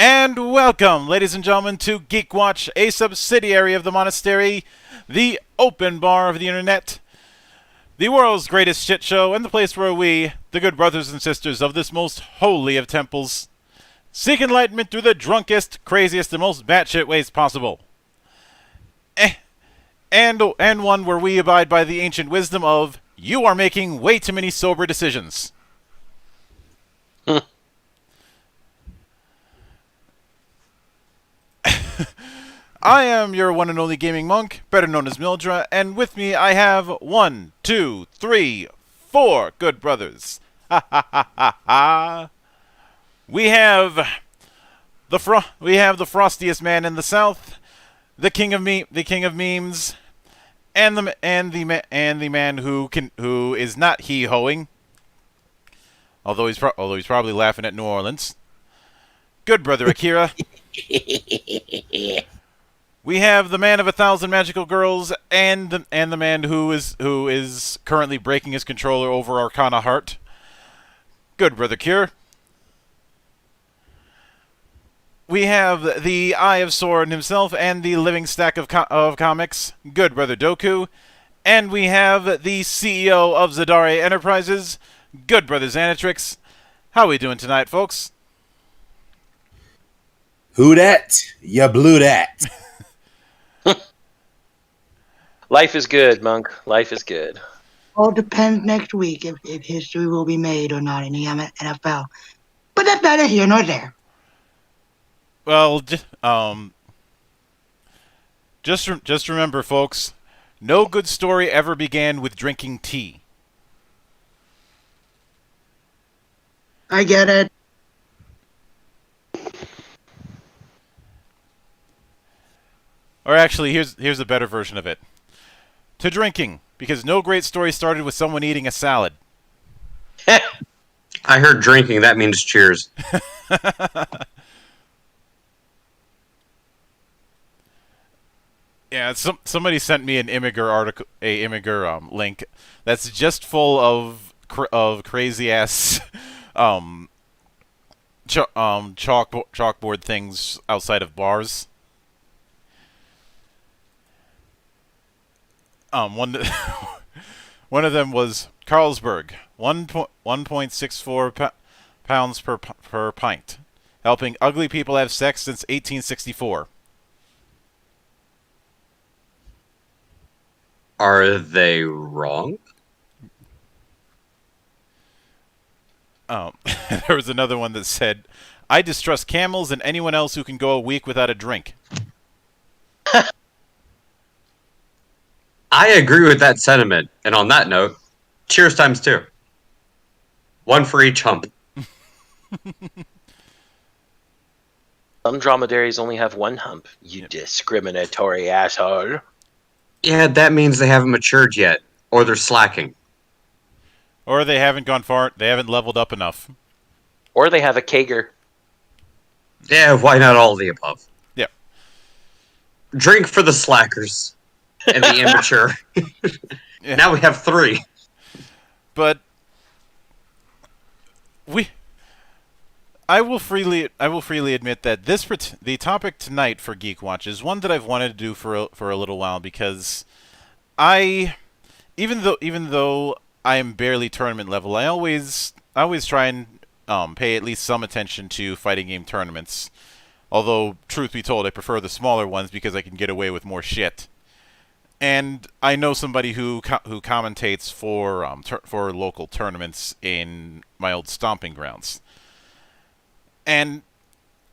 And welcome, ladies and gentlemen, to GeekWatch, a subsidiary of the Monastery, the open bar of the internet, the world's greatest shit show, and the place where we, the good brothers and sisters of this most holy of temples, seek enlightenment through the drunkest, craziest, and most batshit ways possible. And one where we abide by the ancient wisdom of, you are making way too many sober decisions. I am your one and only gaming monk, better known as Mildra, and with me I have 1, 2, 3, 4 good brothers. Ha ha ha ha ha. We have the frostiest man in the south, the king of memes, and the man who is not hee-hoing, although he's probably laughing at New Orleans. Good brother Akira. We have the man of 1,000 magical girls and the man who is currently breaking his controller over Arcana Heart. Good brother Cure. We have the Eye of Sauron himself and the living stack of comics. Good brother Doku. And we have the CEO of Zadare Enterprises. Good brother Xanatrix. How are we doing tonight, folks? Who dat? Ya blew that. Life is good, Monk. Life is good. All depends next week if history will be made or not in the NFL. But that's neither here nor there. Well, just remember, folks, no good story ever began with drinking tea. I get it. Or actually, here's a better version of it. To drinking, because no great story started with someone eating a salad. I heard drinking, that means cheers. Yeah, somebody sent me an Imgur link that's just full of crazy ass chalkboard things outside of bars. One of them was Carlsberg, 1.64 pounds per pint, helping ugly people have sex since 1864. Are they wrong? There was another one that said, I distrust camels and anyone else who can go a week without a drink. I agree with that sentiment. And on that note, cheers times 2. One for each hump. Some dromedaries only have one hump, you discriminatory asshole. Yeah, that means they haven't matured yet. Or they're slacking. Or they haven't gone far, they haven't leveled up enough. Or they have a kager. Yeah, why not all of the above? Yeah. Drink for the slackers. And the immature. Yeah. Now we have 3. But I will freely admit that the topic tonight for GeekWatch is one that I've wanted to do for a little while, because even though I am barely tournament level, I always try and pay at least some attention to fighting game tournaments. Although, truth be told, I prefer the smaller ones because I can get away with more shit. And I know somebody who commentates for local tournaments in my old stomping grounds. And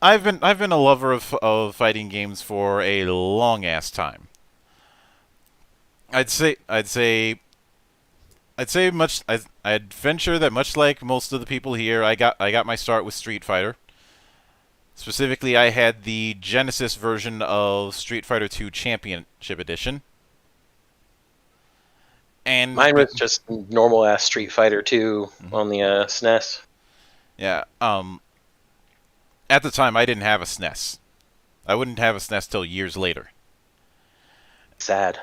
I've been a lover of fighting games for a long ass time. I'd venture that much like most of the people here, I got my start with Street Fighter. Specifically, I had the Genesis version of Street Fighter 2 Championship Edition. And mine was just normal ass Street Fighter 2 on the SNES. Yeah. At the time, I didn't have a SNES. I wouldn't have a SNES till years later. Sad.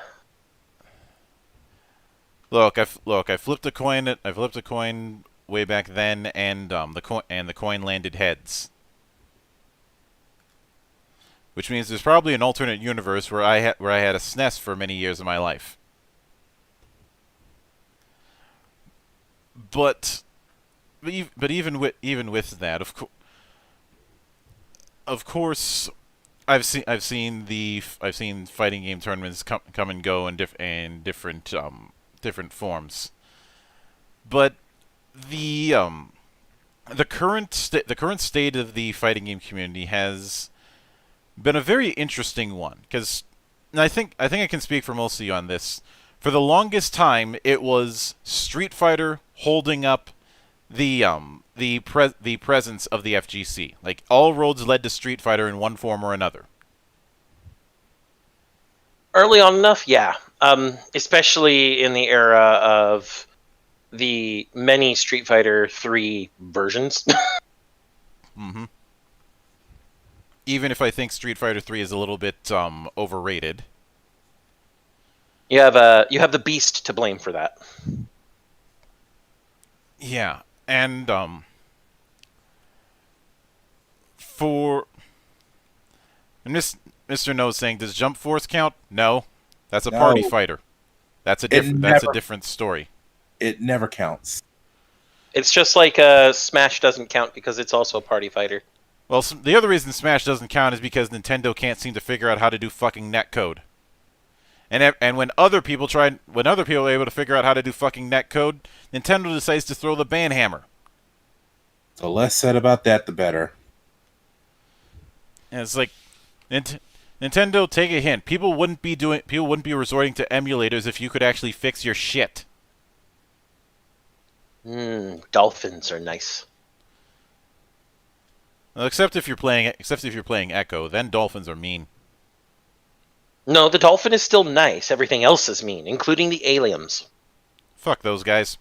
Look, I flipped a coin. I flipped a coin way back then, and the coin landed heads. which means there's probably an alternate universe where I had a SNES for many years of my life. But even with that, of course, I've seen fighting game tournaments come and go in different forms. But the current state of the fighting game community has been a very interesting one, because I think I can speak for most of you on this. For the longest time, it was Street Fighter holding up the presence of the FGC. Like, all roads led to Street Fighter in one form or another. Early on enough, yeah. Especially in the era of the many Street Fighter 3 versions. Mm-hmm. Even if I think Street Fighter 3 is a little bit overrated. You have the Beast to blame for that. Yeah, and Mr. No is saying, does Jump Force count? No, that's a party fighter. That's a different story. It never counts. It's just like Smash doesn't count because it's also a party fighter. Well, the other reason Smash doesn't count is because Nintendo can't seem to figure out how to do fucking netcode. And when other people are able to figure out how to do fucking netcode, Nintendo decides to throw the ban hammer. The less said about that, the better. And it's like, Nintendo, take a hint. People wouldn't be resorting to emulators if you could actually fix your shit. Dolphins are nice. Well, except if you're playing Echo, then dolphins are mean. No, the dolphin is still nice. Everything else is mean, including the aliens. Fuck those guys.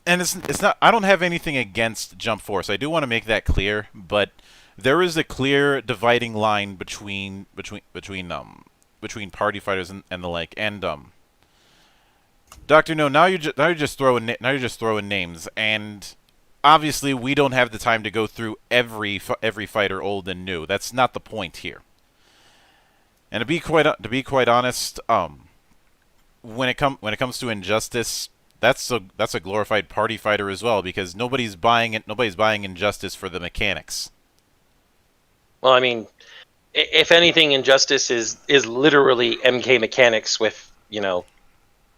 And it's not. I don't have anything against Jump Force. I do want to make that clear, but there is a clear dividing line between party fighters and the like. And Doctor No, now you're just throwing names, and obviously we don't have the time to go through every fighter, old and new. That's not the point here. And to be quite honest, when it comes to Injustice, that's a glorified party fighter as well, because nobody's buying Injustice for the mechanics. Well, I mean, if anything, Injustice is literally MK mechanics with,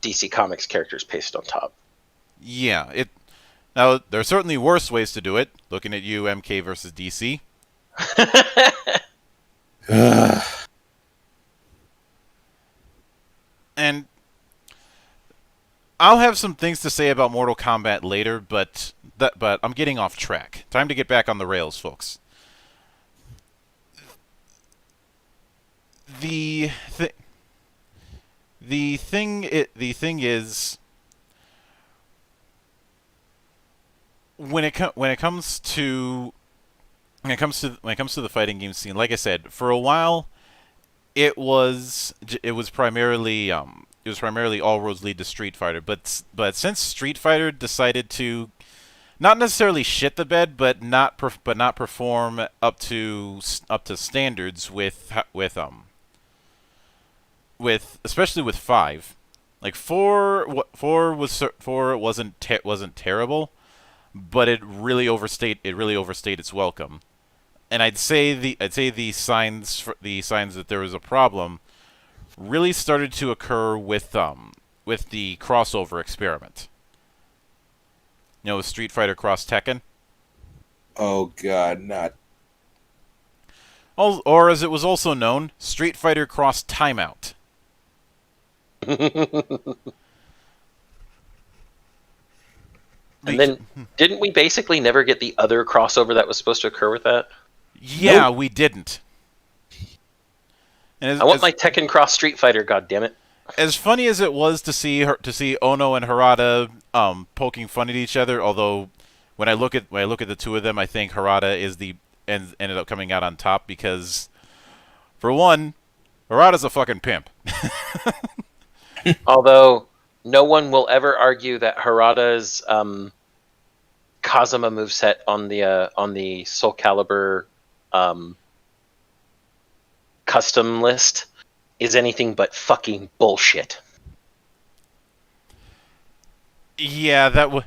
DC Comics characters pasted on top. Yeah, now there are certainly worse ways to do it. Looking at you, MK versus DC. And I'll have some things to say about Mortal Kombat later, but I'm getting off track. Time to get back on the rails, folks. The thing is, when it comes to the fighting game scene, like I said, for a while, it was primarily all roads lead to Street Fighter, but since Street Fighter decided to not necessarily shit the bed, but not perform up to standards with especially with 5, like 4 wasn't terrible, but it really overstayed its welcome. And I'd say the signs that there was a problem really started to occur with the crossover experiment. Street Fighter cross Tekken. Oh God, not. Or as it was also known, Street Fighter cross Timeout. And then, didn't we basically never get the other crossover that was supposed to occur with that? Yeah, nope. We didn't. And I want my Tekken Cross Street Fighter, goddammit. As funny as it was to see Ono and Harada poking fun at each other, although when I look at the two of them, I think Harada ended up coming out on top, because for one, Harada's a fucking pimp. Although no one will ever argue that Harada's Kazuma moveset on the Soul Calibur custom list is anything but fucking bullshit. Yeah, that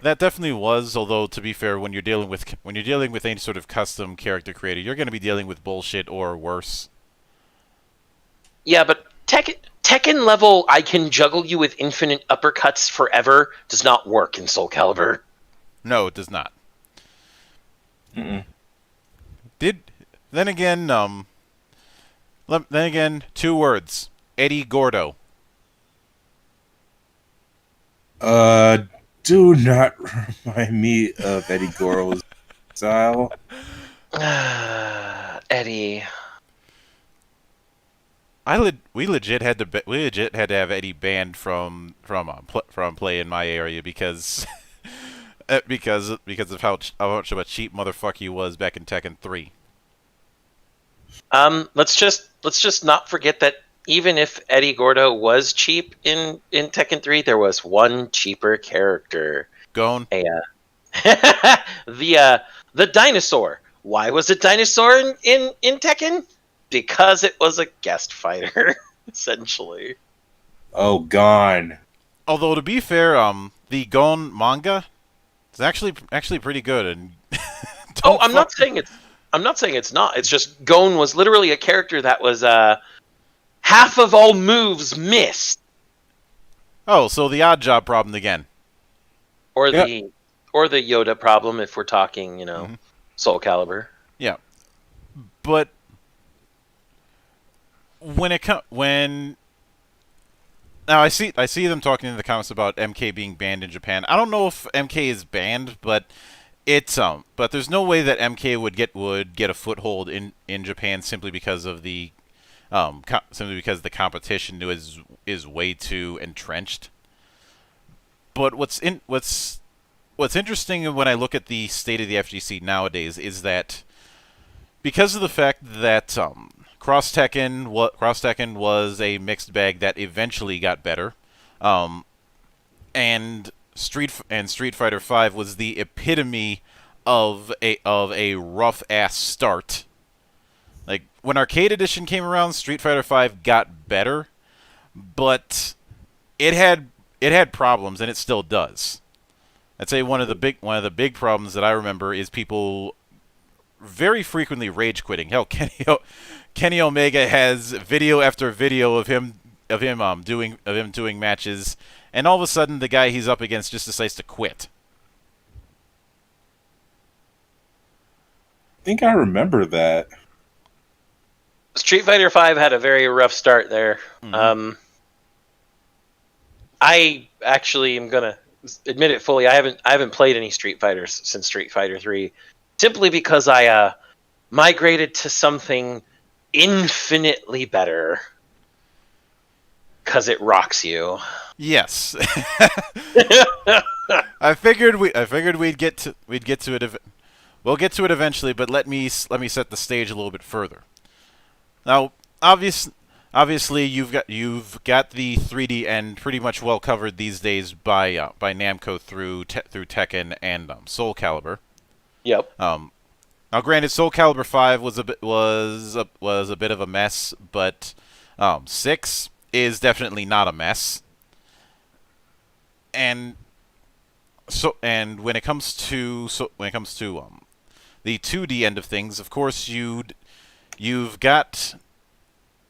definitely was. Although to be fair, when you're dealing with any sort of custom character creator, you're going to be dealing with bullshit or worse. Yeah, but Tekken level, I can juggle you with infinite uppercuts forever, does not work in Soul Calibur. No, it does not. Mm-mm. Then again, 2 words: Eddie Gordo. Do not remind me of Eddie Gordo's style. Eddie. We legit had to have Eddie banned from play in my area because because of how much of a cheap motherfucker he was back in Tekken 3. Let's just not forget that even if Eddie Gordo was cheap in Tekken 3, there was one cheaper character. Gon. The dinosaur. Why was it dinosaur in Tekken? Because it was a guest fighter, essentially. Oh, gone. Although to be fair, the Gon manga is actually pretty good. And I'm not saying it's not. It's just Gon was literally a character that was half of all moves missed. Oh, so the odd job problem again. Or the Yoda problem if we're talking, Soul Calibur. Yeah, but now I see them talking in the comments about MK being banned in Japan. I don't know if MK is banned, but but there's no way that MK would get a foothold in Japan simply because of the the competition is way too entrenched. But what's interesting when I look at the state of the FGC nowadays is that because of the fact that Cross Tekken was a mixed bag that eventually got better, and Street Fighter V was the epitome of a rough ass start. Like when Arcade Edition came around, Street Fighter V got better, but it had problems, and it still does. I'd say one of the big problems that I remember is people very frequently rage quitting. Hell, Kenny Omega has video after video of him doing matches, and all of a sudden the guy he's up against just decides to quit. I think I remember that. Street Fighter V had a very rough start there. Mm-hmm. I actually am gonna admit it fully. I haven't played any Street Fighters since Street Fighter 3, simply because I migrated to something infinitely better. Because it rocks you. Yes. I figured we'd get to it. We'll get to it eventually, but let me set the stage a little bit further. Now, obviously, you've got the 3D end pretty much well covered these days by Namco through Tekken and Soul Calibur. Yep. Now, granted, Soul Calibur 5 was a bit of a mess, but 6 is definitely not a mess. And when it comes to the 2D end of things, of course you've got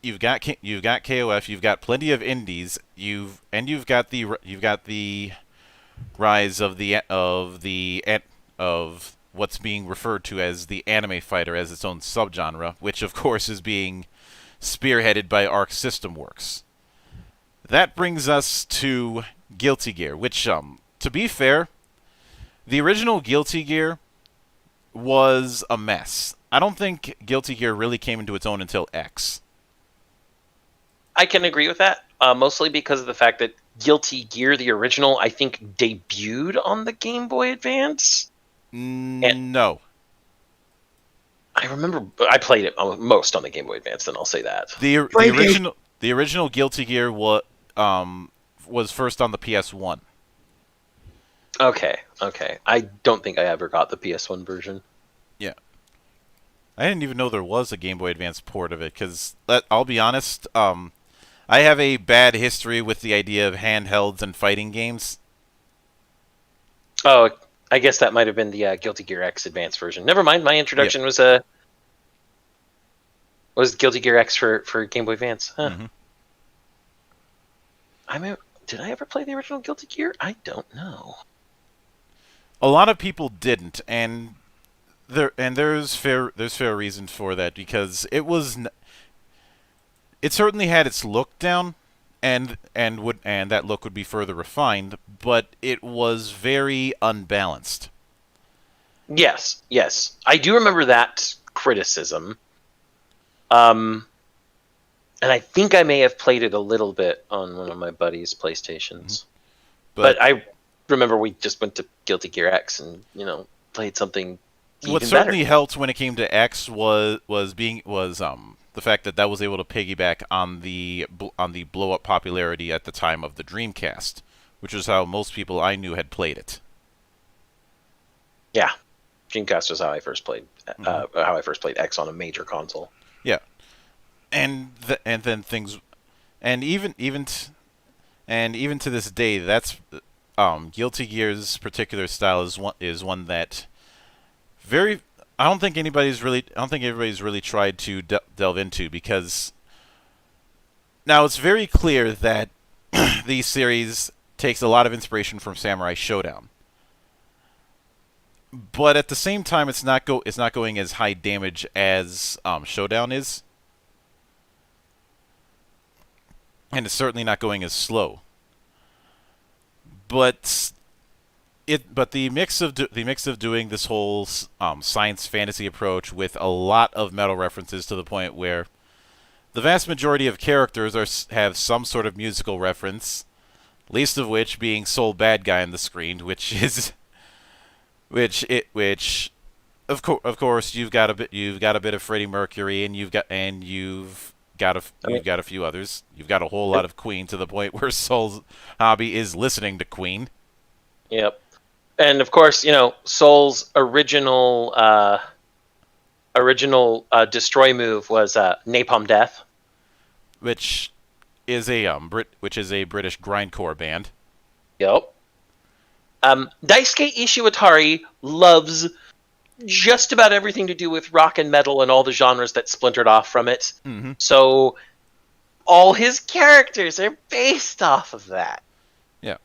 KOF, you've got plenty of indies, you've got the rise of what's being referred to as the anime fighter as its own subgenre, which of course is being spearheaded by Arc System Works. That brings us to Guilty Gear, which, to be fair, the original Guilty Gear was a mess. I don't think Guilty Gear really came into its own until X. I can agree with that, mostly because of the fact that Guilty Gear, the original, I think debuted on the Game Boy Advance. No. I remember I played it most on the Game Boy Advance, then I'll say that. The original Guilty Gear was first on the PS1. Okay. I don't think I ever got the PS1 version. Yeah. I didn't even know there was a Game Boy Advance port of it, because, I'll be honest, I have a bad history with the idea of handhelds and fighting games. Oh, I guess that might have been the Guilty Gear X Advance version. Never mind. My introduction was Guilty Gear X for Game Boy Advance. Huh. Mm-hmm. Did I ever play the original Guilty Gear? I don't know. A lot of people didn't, and there's fair reason for that, because it certainly had its look down, and that look would be further refined, but it was very unbalanced. Yes. I do remember that criticism. And I think I may have played it a little bit on one of my buddy's PlayStations. But I remember we just went to Guilty Gear X and, played something even what certainly better. helped when it came to X was the fact that was able to piggyback on the blow up popularity at the time of the Dreamcast, which is how most people I knew had played it. Yeah. Dreamcast was how I first played X on a major console. Yeah. And then things, and even to this day, that's Guilty Gear's particular style is one that I don't think everybody's really tried to delve into, because now it's very clear that the series takes a lot of inspiration from Samurai Showdown, but at the same time, it's not going as high damage as Showdown is. And it's certainly not going as slow. But the mix of doing this whole science fantasy approach with a lot of metal references, to the point where the vast majority of characters have some sort of musical reference, least of which being Soul Bad Guy on the screen, which of course you've got a bit of Freddie Mercury, and you've got a few others. You've got a whole lot of Queen, to the point where Soul's hobby is listening to Queen. Yep. And of course, Soul's original destroy move was Napalm Death, which is a British grindcore band. Yep. Daisuke Ishiwatari loves just about everything to do with rock and metal and all the genres that splintered off from it. Mm-hmm. So all his characters are based off of that. Yeah.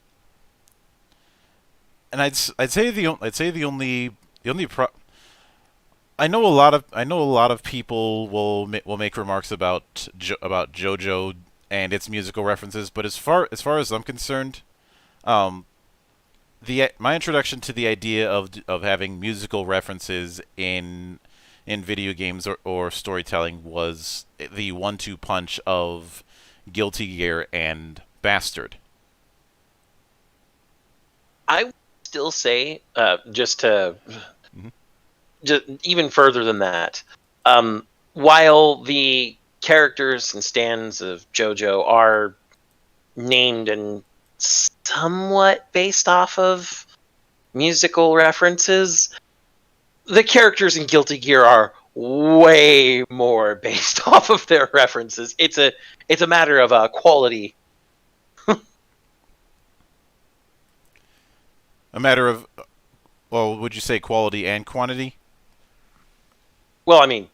And I'd say the only I know a lot of people will make remarks about JoJo and its musical references, but as far as I'm concerned, my introduction to the idea of having musical references in video games or storytelling was the 1-2 punch of Guilty Gear and Bastard. I would still say, just even further than that, while the characters and stands of JoJo are named and somewhat based off of musical references, the characters in Guilty Gear are way more based off of their references. It's a matter of quality. A matter of, well, would you say quality and quantity? Well, I mean,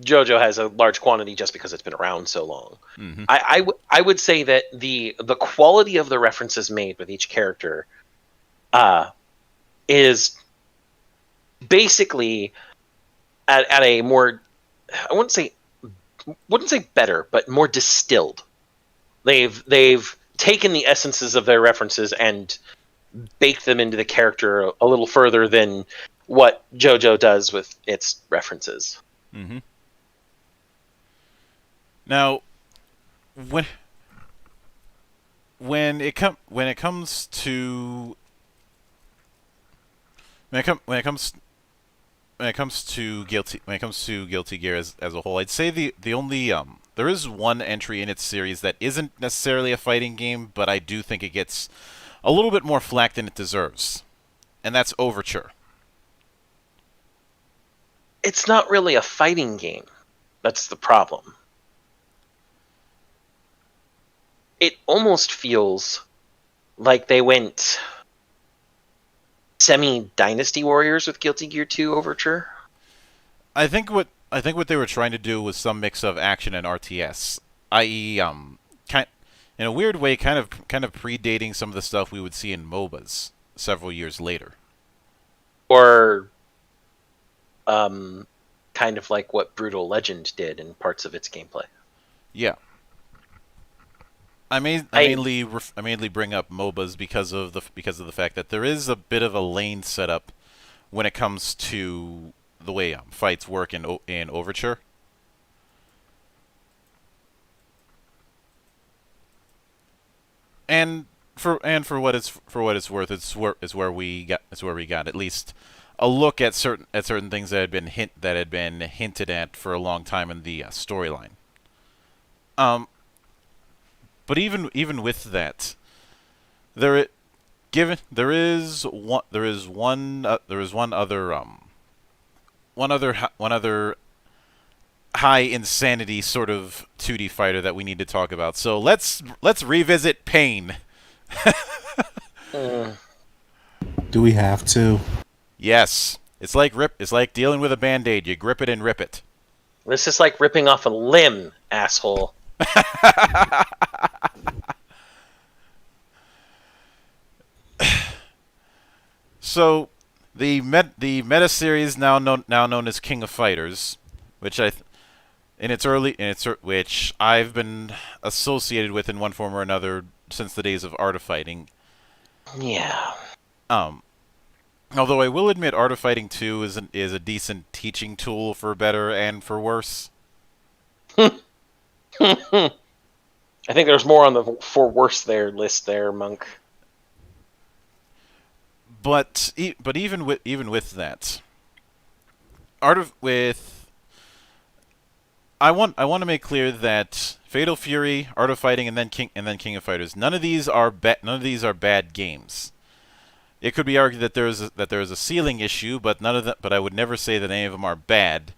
JoJo has a large quantity just because it's been around so long. Mm-hmm. I would say that the quality of the references made with each character is basically at a more, I wouldn't say better, but more distilled. They've taken the essences of their references and baked them into the character a little further than what JoJo does with its references. Mm-hmm. Now, when it comes to Guilty Gear as a whole, I'd say the only there is one entry in its series that isn't necessarily a fighting game, but I do think it gets a little bit more flack than it deserves, and that's Overture. It's not really a fighting game. That's the problem. It almost feels like they went semi-Dynasty Warriors with Guilty Gear 2 Overture. I think what they were trying to do was some mix of action and RTS, i.e., in a weird way, kind of predating some of the stuff we would see in MOBAs several years later. Or kind of like what Brutal Legend did in parts of its gameplay. Yeah. I mainly bring up MOBAs because of the fact that there is a bit of a lane setup when it comes to the way fights work in Overture. And for what it's worth, it's where we got at least a look at certain things that had been hinted at for a long time in the storyline. But even with that, there is one other high insanity sort of 2D fighter that we need to talk about. So let's revisit Pain. Do we have to? Yes. It's like dealing with a Band-Aid. You grip it and rip it. This is like ripping off a limb, asshole. So the meta series now known as King of Fighters, which which I've been associated with in one form or another since the days of Art of Fighting. Yeah. Although I will admit, Art of Fighting 2 is a decent teaching tool for better and for worse. I think there's more on the for worse there list there, Monk. But even with that, I want to make clear that Fatal Fury, Art of Fighting, and then King of Fighters. None of these are bad games. It could be argued that there is a ceiling issue, but none of them. But I would never say that any of them are bad.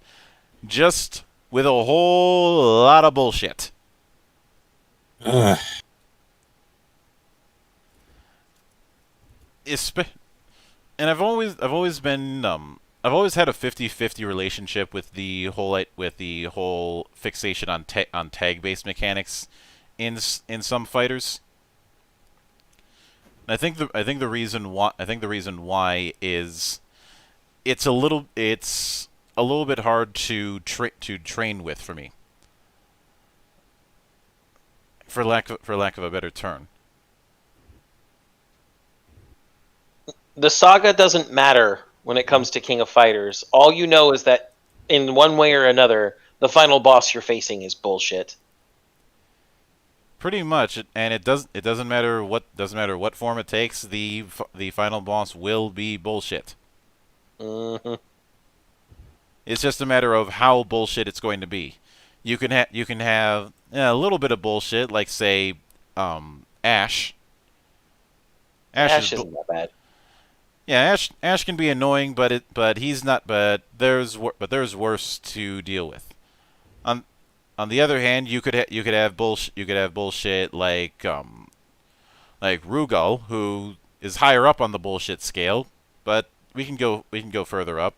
Just with a whole lot of bullshit. Ugh. And I've always had a 50-50 relationship with the whole fixation on tag-based mechanics in some fighters. And I think the reason why is it's a little bit hard to train with for me, for lack of a better term. The saga doesn't matter when it comes to King of Fighters. All you know is that in one way or another, the final boss you're facing is bullshit. Pretty much, and it doesn't matter what form it takes. The final boss will be bullshit. Mm-hmm. It's just a matter of how bullshit it's going to be. You can have a little bit of bullshit, like say Ash. Ash isn't that bad. Yeah, Ash can be annoying, but he's not. But there's worse to deal with. On the other hand, you could have bullshit like Rugal, who is higher up on the bullshit scale, but we can go further up.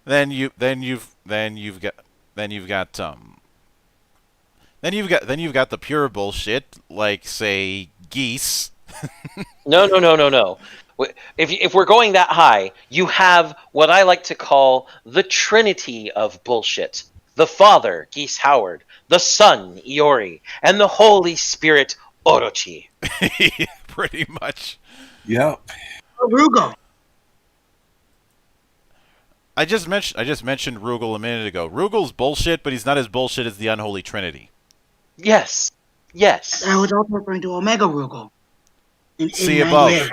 Then you've got the pure bullshit, like say Geese. No. If we're going that high, you have what I like to call the trinity of bullshit. The Father, Geese Howard, the Son, Iori, and the Holy Spirit, Orochi. Pretty much. Yep. Rugo. I just mentioned Rugal a minute ago. Rugal's bullshit, but he's not as bullshit as the Unholy Trinity. Yes. I was also referring to Omega Rugo. See above.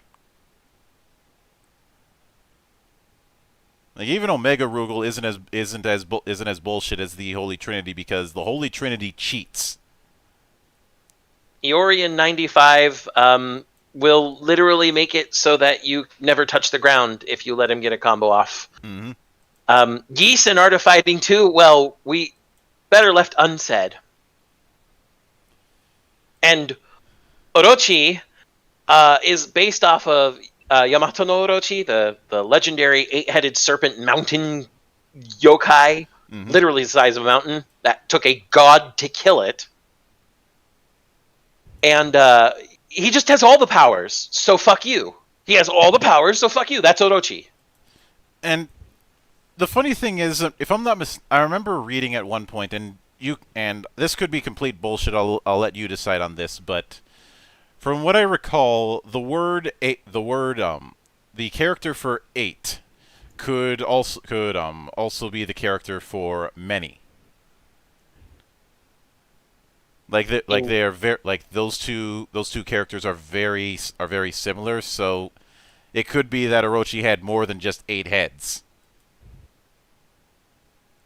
Like even Omega Rugal isn't as bullshit as the Holy Trinity, because the Holy Trinity cheats. Iori in 95 will literally make it so that you never touch the ground if you let him get a combo off. Mm-hmm. Geese and Art of Fighting 2, well, we better left unsaid. And Orochi is based off of Yamato no Orochi, the legendary 8-headed serpent mountain yokai, literally the size of a mountain, that took a god to kill it. And he just has all the powers, so fuck you. He has all the powers, so fuck you. That's Orochi. And the funny thing is, if I'm not I remember reading at one point, and this could be complete bullshit. I'll let you decide on this, but from what I recall, the character for 8 could also be the character for many. Those two characters are very similar, so it could be that Orochi had more than just 8 heads.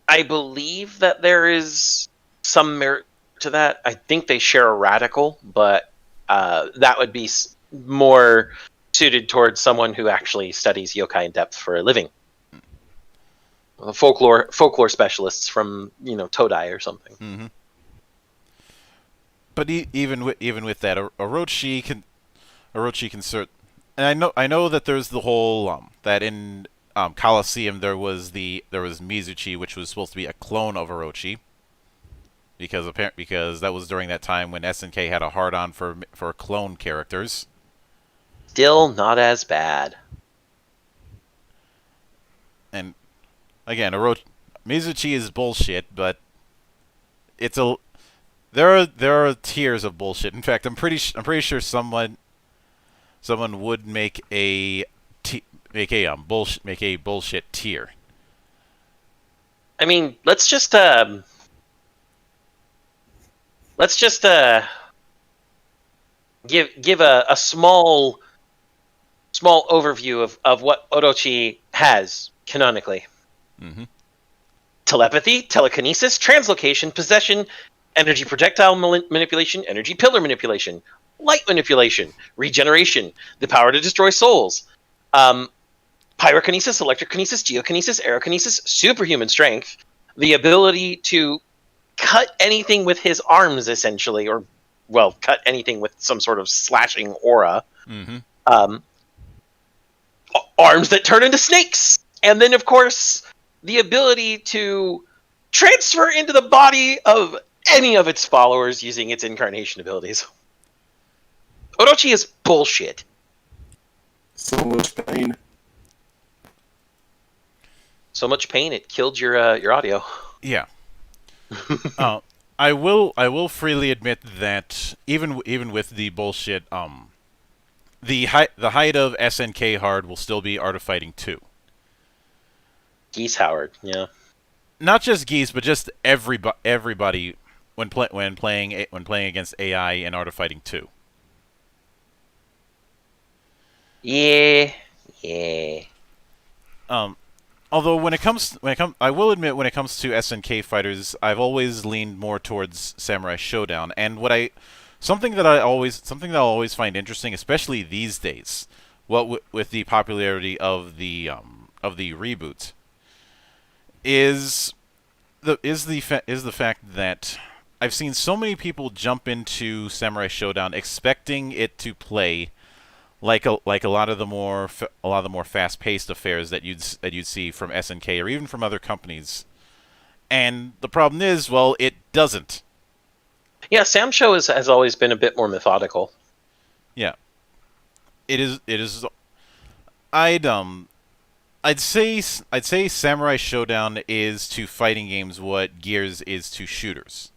I believe that there is some merit to that. I think they share a radical, but that would be more suited towards someone who actually studies yokai in depth for a living. Folklore specialists from Todai or something. Mm-hmm. But even with that, Orochi can cert. And I know that there's the whole that in Colosseum there was Mizuchi, which was supposed to be a clone of Orochi, because that was during that time when SNK had a hard-on for clone characters. Still not as bad. And again, Mizuchi is bullshit, but there are tiers of bullshit. In fact, I'm pretty sure someone would make a bullshit tier. I mean, let's just give a small overview of what Orochi has canonically. Mm-hmm. Telepathy, telekinesis, translocation, possession, energy projectile manipulation, energy pillar manipulation, light manipulation, regeneration, the power to destroy souls, pyrokinesis, electrokinesis, geokinesis, aerokinesis, superhuman strength, the ability to cut anything with his arms, essentially, or, well, cut anything with some sort of slashing aura. Mm-hmm. Arms that turn into snakes! And then, of course, the ability to transfer into the body of any of its followers using its incarnation abilities. Orochi is bullshit. So much pain. So much pain it killed your audio. Yeah. I will freely admit that even with the bullshit, the height of SNK hard will still be Art of Fighting 2. Geese Howard, yeah. Not just Geese, but just everybody when playing against AI in Art of Fighting 2. Yeah. Although I will admit when it comes to SNK fighters, I've always leaned more towards Samurai Showdown, and something that I'll always find interesting, especially these days, with the popularity of the reboot, is the fact that I've seen so many people jump into Samurai Showdown expecting it to play like a lot of the more fast-paced affairs that you'd see from SNK or even from other companies, and the problem is, well, it doesn't. Yeah, Sam Show has always been a bit more methodical. Yeah, it is. I'd say Samurai Showdown is to fighting games what Gears is to shooters.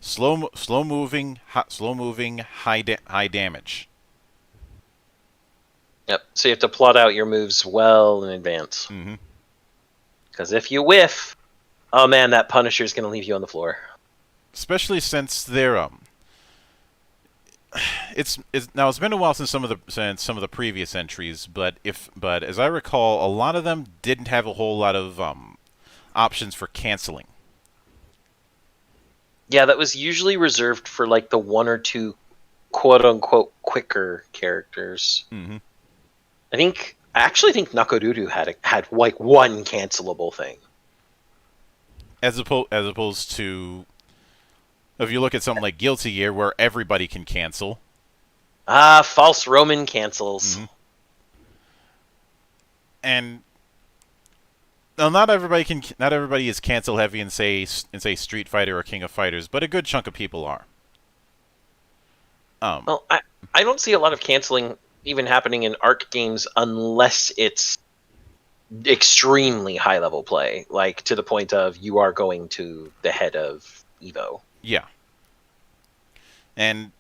Slow moving, high damage. Yep. So you have to plot out your moves well in advance. Mm-hmm. Because if you whiff, oh man, that Punisher's going to leave you on the floor. Especially since they're it's been a while since some of the previous entries, but as I recall, a lot of them didn't have a whole lot of options for canceling. Yeah, that was usually reserved for like the one or two quote unquote quicker characters. Mm-hmm. I actually think Nakoruru had like one cancelable thing. As opposed to, if you look at something like Guilty Gear, where everybody can cancel. False Roman cancels. Mm-hmm. And well, not everybody is cancel heavy in say Street Fighter or King of Fighters, but a good chunk of people are. Well, I don't see a lot of canceling even happening in ARC games unless it's extremely high level play, like to the point of you are going to the head of Evo. Yeah. And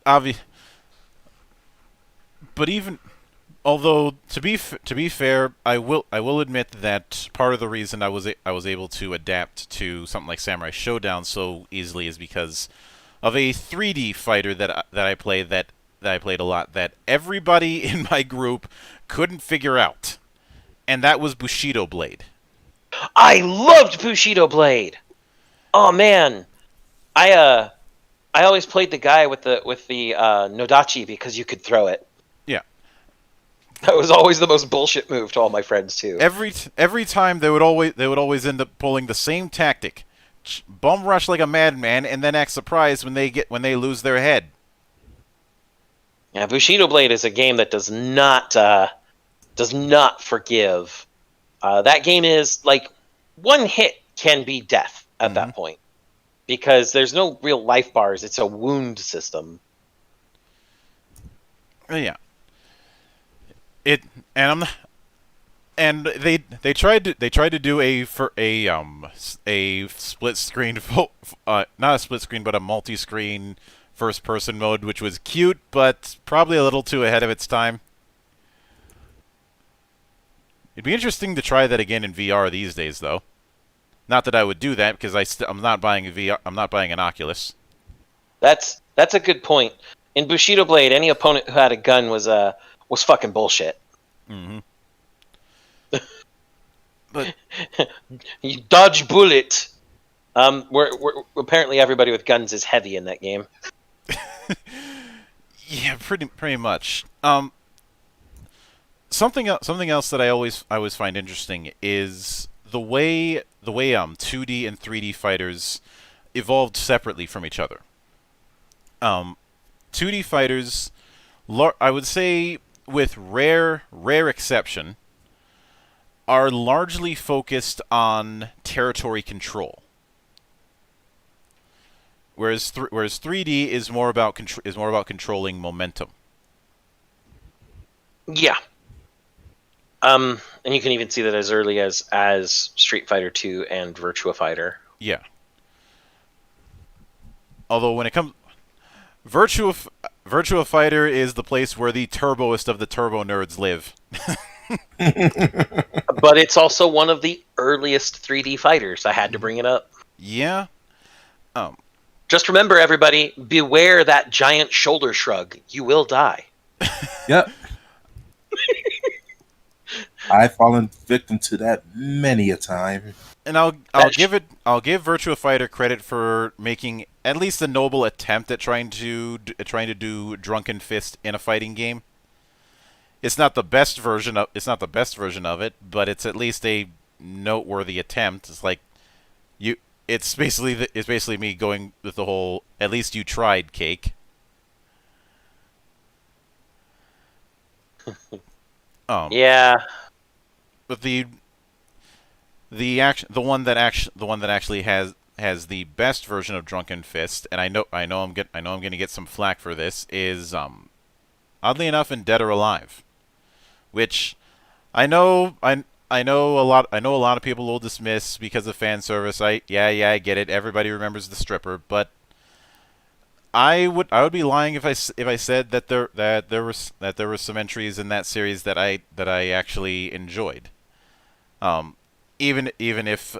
but even although to be fair, I will admit that part of the reason I was able to adapt to something like Samurai Showdown so easily is because of a 3D fighter that I played a lot that everybody in my group couldn't figure out, and that was Bushido Blade. I loved Bushido Blade. Oh man, I always played the guy with the Nodachi because you could throw it. Yeah, that was always the most bullshit move to all my friends too. Every time they would always end up pulling the same tactic. Bum rush like a madman, and then act surprised when they lose their head. Yeah, Bushido Blade is a game that does not forgive. That game is like one hit can be death at that point because there's no real life bars. It's a wound system. Yeah. And they tried to do a split screen not a split screen but a multi-screen first person mode, which was cute but probably a little too ahead of its time. It'd be interesting to try that again in VR these days, though. Not that I would do that because I'm not buying a VR. I'm not buying an Oculus. That's a good point. In Bushido Blade, any opponent who had a gun was fucking bullshit. Mm-hmm. But you dodge bullet. We're apparently everybody with guns is heavy in that game. Yeah, pretty much. Something else that I always find interesting is the way 2D and 3D fighters evolved separately from each other. 2D fighters, I would say, with rare exception, are largely focused on territory control, whereas 3D is more about controlling momentum. Yeah. And you can even see that as early as Street Fighter 2 and Virtua Fighter. Yeah. Although when it comes, Virtua Fighter is the place where the turboest of the turbo nerds live. But it's also one of the earliest 3D fighters. I had to bring it up. Yeah. Just remember, everybody, beware that giant shoulder shrug. You will die. Yep. I've fallen victim to that many a time. And I'll give Virtua Fighter credit for making at least a noble attempt at trying to do drunken fist in a fighting game. It's not the best version of it, but it's at least a noteworthy attempt. It's like it's basically me going with the whole at least you tried cake. Yeah. But the one that actually has the best version of Drunken Fist, and I know I'm going to get some flack for this, is oddly enough in Dead or Alive, which I know a lot of people will dismiss because of fan service. I get it. Everybody remembers the stripper, but I would be lying if I said that there were some entries in that series that I actually enjoyed. Even if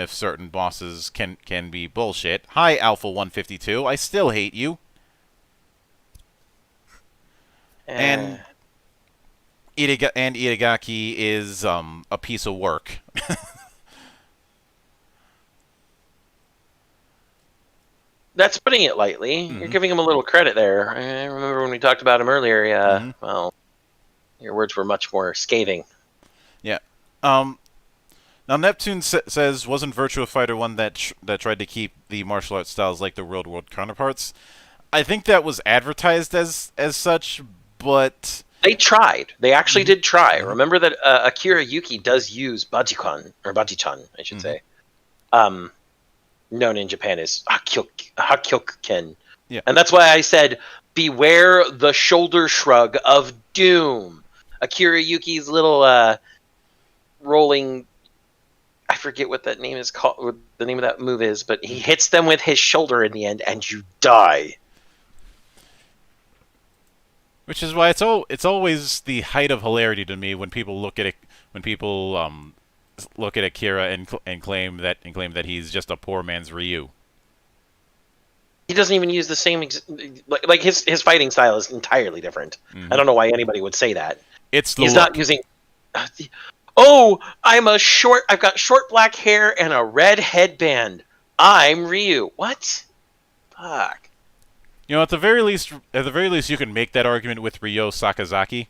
certain bosses can be bullshit. Hi, Alpha 152. I still hate you. And Itagaki is a piece of work. That's putting it lightly. You're giving him a little credit there. I remember when we talked about him earlier. Yeah, well, your words were much more scathing. Yeah. Now Neptune says, wasn't Virtua Fighter 1 that tried to keep the martial arts styles like their world counterparts? I think that was advertised as such, but they tried. They actually did try. Remember that Akira Yuki does use Bajikon, or Bajichan, I should say. Known in Japan as Hakyoken. Yeah. And that's why I said, beware the shoulder shrug of doom. Akira Yuki's little rolling... I forget what that name is called, what the name of that move is, but he hits them with his shoulder in the end, and you die. Which is why it's always the height of hilarity to me when people look at it, look at Akira and claim that he's just a poor man's Ryu. He doesn't even use the same like his fighting style is entirely different. I don't know why anybody would say that. He's not using. Oh, I've got short black hair and a red headband. I'm Ryu. What? Fuck. You know, at the very least, you can make that argument with Ryo Sakazaki.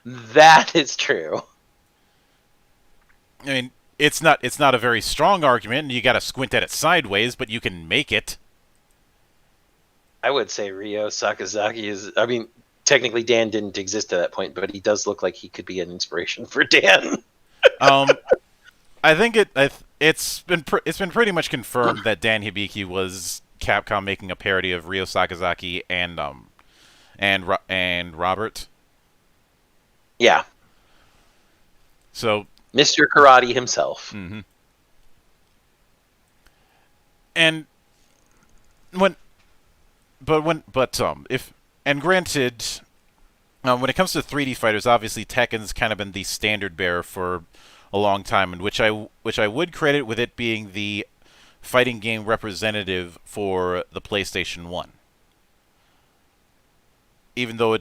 That is true. I mean, it's not a very strong argument, and you got to squint at it sideways, but you can make it. I would say Ryo Sakazaki is... I mean, technically Dan didn't exist at that point, but he does look like he could be an inspiration for Dan. I think it's been pretty much confirmed that Dan Hibiki was Capcom making a parody of Ryo Sakazaki and Robert. Yeah. So Mr. Karate himself. And granted, when it comes to 3D fighters, obviously Tekken's kind of been the standard bearer for a long time, and which I would credit with it being the fighting game representative for the PlayStation 1. Even though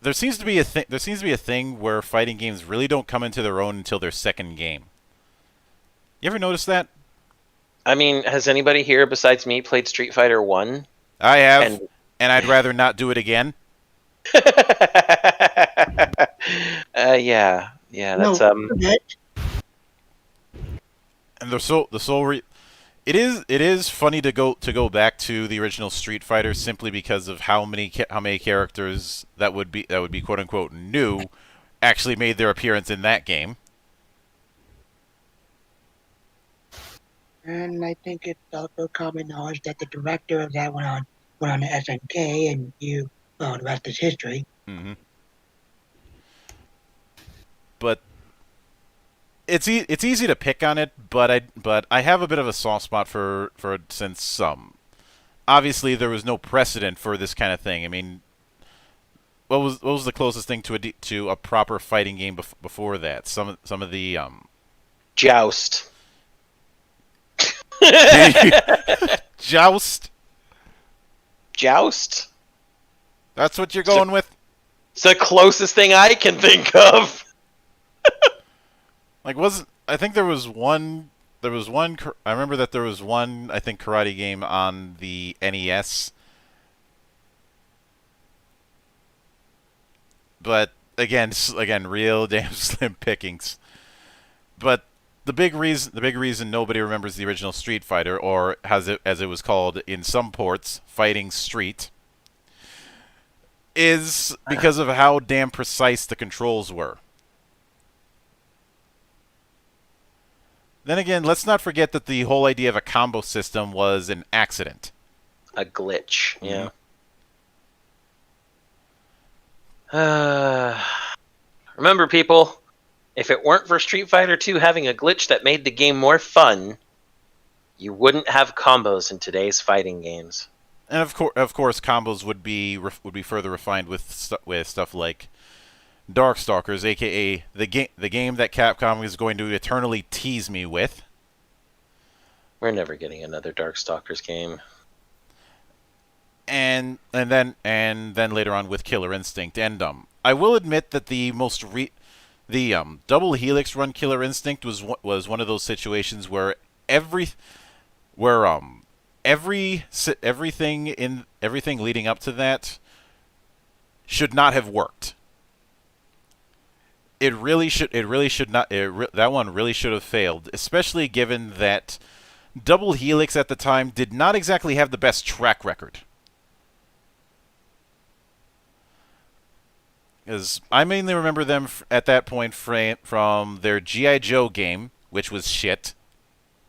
there seems to be a thing where fighting games really don't come into their own until their second game. You ever notice that? I mean, has anybody here besides me played Street Fighter 1? I have, and I'd rather not do it again. Yeah, that's and it is funny to go back to the original Street Fighter simply because of how many characters that would be quote unquote new actually made their appearance in that game. And I think it's also common knowledge that the director of that went on to SNK, and the rest is history. But it's easy to pick on it, but I have a bit of a soft spot for since obviously there was no precedent for this kind of thing. I mean, what was the closest thing to a proper fighting game before that? Some of the Joust. Joust. Joust? That's what you're going with? It's the closest thing I can think of. I think there was one. I remember that there was one, I think, karate game on the NES. But again, real damn slim pickings. But the big reason nobody remembers the original Street Fighter, or as it was called in some ports, Fighting Street, is because of how damn precise the controls were. Then again, let's not forget that the whole idea of a combo system was an accident. A glitch, yeah. Remember, people, if it weren't for Street Fighter 2 having a glitch that made the game more fun, you wouldn't have combos in today's fighting games. And of course, combos would be further refined with stuff like Darkstalkers, aka the game that Capcom is going to eternally tease me with. We're never getting another Darkstalkers game. And then later on with Killer Instinct. And I will admit that the The double helix run Killer Instinct was one of those situations where everything leading up to that should not have worked. That one really should have failed, especially given that Double Helix at the time did not exactly have the best track record. Because I mainly remember them at that point from their G.I. Joe game, which was shit,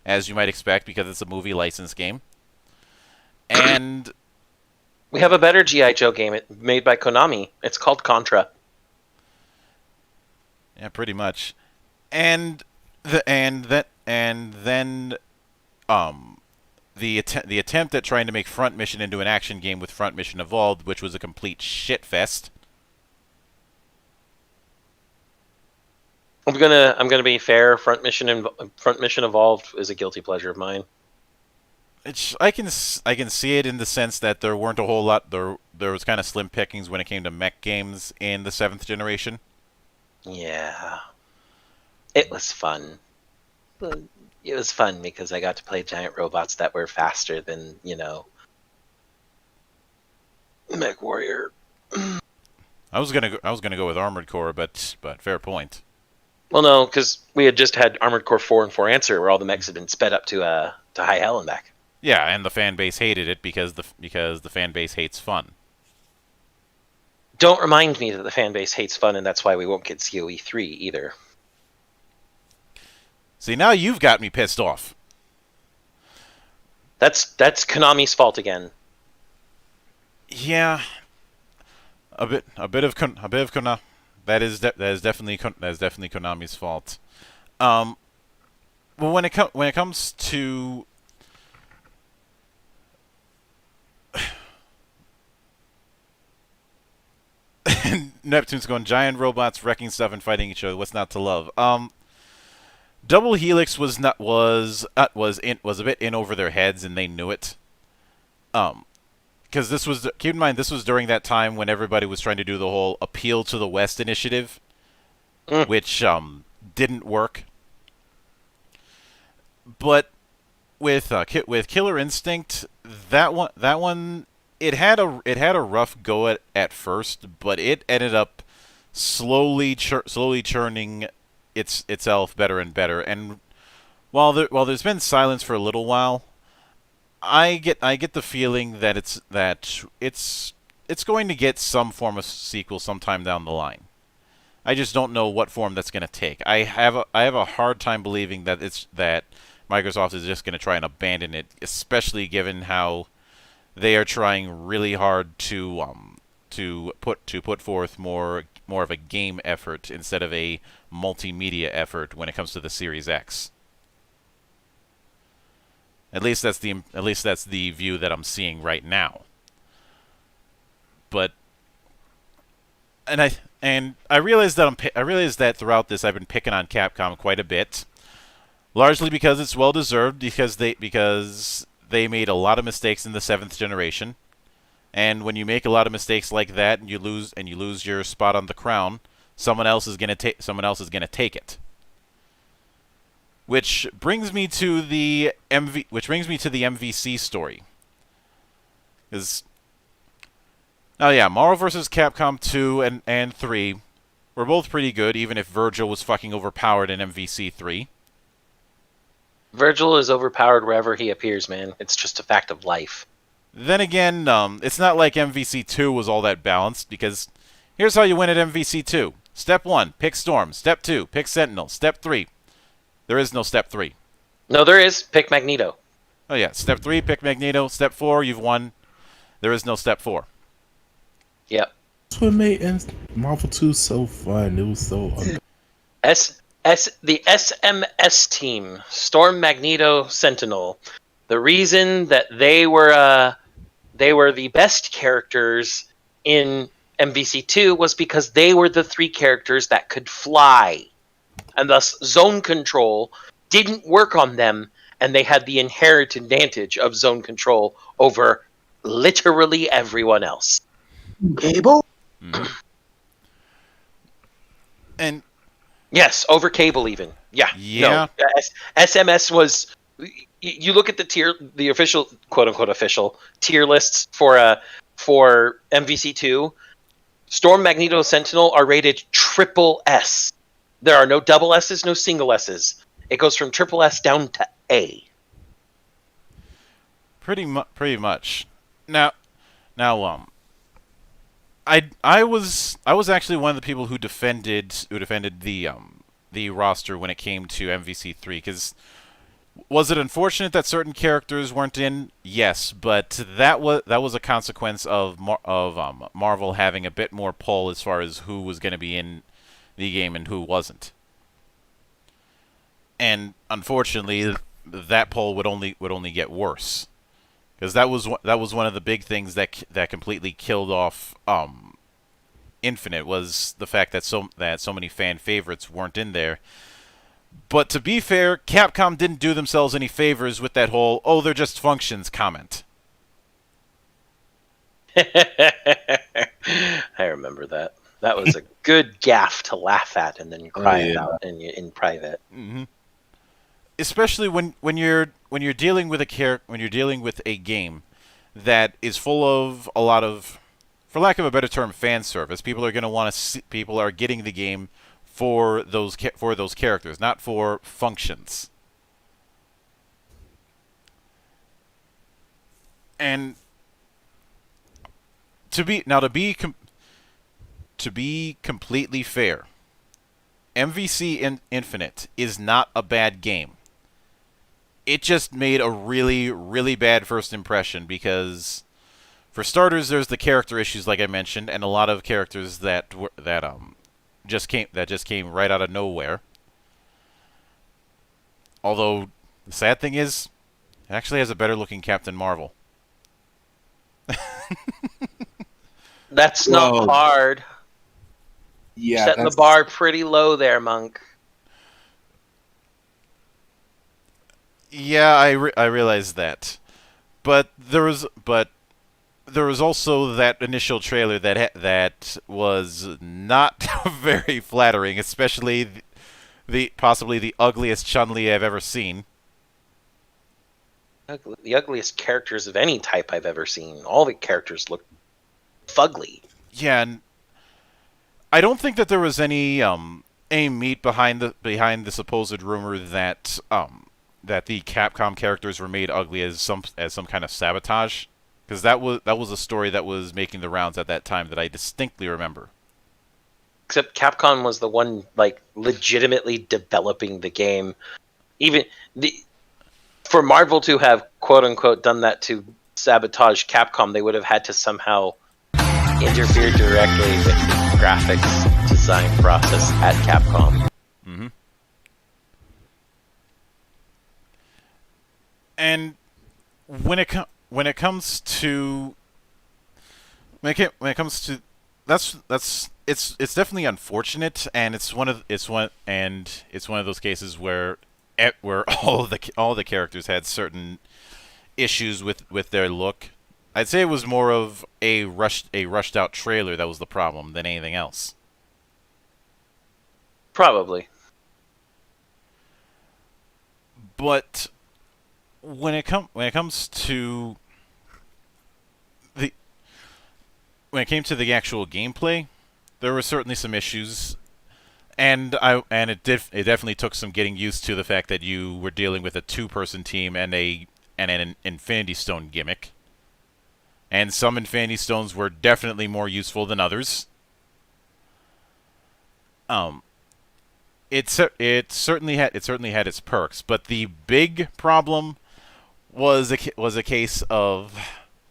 as you might expect, because it's a movie license game. And we have a better G.I. Joe game made by Konami. It's called Contra. Yeah, pretty much. And then the attempt at trying to make Front Mission into an action game with Front Mission Evolved, which was a complete shitfest. I'm gonna be fair. Front Mission Evolved is a guilty pleasure of mine. I can see it in the sense that there weren't a whole lot. There was kind of slim pickings when it came to mech games in the 7th generation. Yeah, it was fun. It was fun because I got to play giant robots that were faster than, Mech Warrior. I was gonna go with Armored Core, but fair point. Well, no, because we had just had Armored Core 4 and 4 Answer, where all the mechs had been sped up to high hell and back. Yeah, and the fan base hated it because the fan base hates fun. Don't remind me that the fan base hates fun, and that's why we won't get COE 3 either. See, now you've got me pissed off. That's Konami's fault again. Yeah, a bit of Konami. That is definitely Konami's fault. Well, when it comes to Neptune's going giant robots wrecking stuff and fighting each other. What's not to love? Double Helix was a bit in over their heads, and they knew it. Because keep in mind, this was during that time when everybody was trying to do the whole Appeal to the West initiative, which didn't work. But with Killer Instinct, that one it had a rough go at first, but it ended up slowly churning itself better and better. And while there's been silence for a little while, I get the feeling that it's going to get some form of sequel sometime down the line. I just don't know what form that's going to take. I have a hard time believing that Microsoft is just going to try and abandon it, especially given how they are trying really hard to put forth more of a game effort instead of a multimedia effort when it comes to the Series X. At least that's the view that I'm seeing right now. But I realize that throughout this I've been picking on Capcom quite a bit, largely because it's well deserved, because they made a lot of mistakes in the 7th generation, and when you make a lot of mistakes like that and you lose your spot on the crown, someone else is gonna take it. Which brings me to the MVC story. Marvel vs. Capcom 2 and 3 were both pretty good, even if Virgil was fucking overpowered in MVC 3. Virgil is overpowered wherever he appears, man. It's just a fact of life. Then again, it's not like MVC 2 was all that balanced, because here's how you win at MVC 2. Step 1, pick Storm. Step 2, pick Sentinel. Step 3. There is no Step 3. No, there is. Pick Magneto. Oh yeah, Step 3, pick Magneto. Step 4, you've won. There is no Step 4. Yep. That's what made Marvel 2 so fun. It was so... The SMS team, Storm, Magneto, Sentinel. The reason that they were the best characters in MVC2 was because they were the 3 characters that could fly. And thus, zone control didn't work on them, and they had the inherent advantage of zone control over literally everyone else. Cable? And Yes, over cable even. Yeah. Yeah. No, SMS was. You look at the official, quote unquote official tier lists for MVC2. Storm, Magneto, Sentinel are rated triple S. There are no double S's, no single S's. It goes from triple S down to A. Pretty much. Now, I was actually one of the people who defended the roster when it came to MVC3, because was it unfortunate that certain characters weren't in? Yes, but that was a consequence of Marvel having a bit more pull as far as who was going to be in the game and who wasn't. And unfortunately, that pull would only get worse, because that was one of the big things that completely killed off Infinite, was the fact that so many fan favorites weren't in there. But to be fair, Capcom didn't do themselves any favors with that whole "oh, they're just functions" comment. I remember that. That was a good gaffe to laugh at and then cry about in private. Mm-hmm. Especially when you're dealing with a game that is full of a lot of, for lack of a better term, fan service. People are going to want to see. People are getting the game for those characters, not for functions. And to be completely fair, MVC Infinite is not a bad game. It just made a really, really bad first impression because, for starters, there's the character issues, like I mentioned, and a lot of characters that just came right out of nowhere. Although the sad thing is, it actually has a better looking Captain Marvel. That's not hard. Yeah, Setting the bar pretty low there, Monk. Yeah, I realize that, but there was also that initial trailer that was not very flattering, especially the possibly the ugliest Chun-Li I've ever seen. The ugliest characters of any type I've ever seen. All the characters look fugly. Yeah, and I don't think that there was any meat behind the supposed rumor that the Capcom characters were made ugly as some kind of sabotage, because that was a story that was making the rounds at that time that I distinctly remember. Except Capcom was the one legitimately developing the game. Even for Marvel to have quote unquote done that to sabotage Capcom, they would have had to somehow interfere directly with the graphics design process at Capcom. Mm-hmm. And when it comes to that's it's definitely unfortunate, and it's one of those cases where all the characters had certain issues with their look. I'd say it was more of a rushed out trailer that was the problem than anything else. Probably. But when it comes to the actual gameplay, there were certainly some issues, and it definitely took some getting used to the fact that you were dealing with a 2-person team and an Infinity Stone gimmick. And some Infinity Stones were definitely more useful than others. It certainly had its perks, but the big problem was a case of,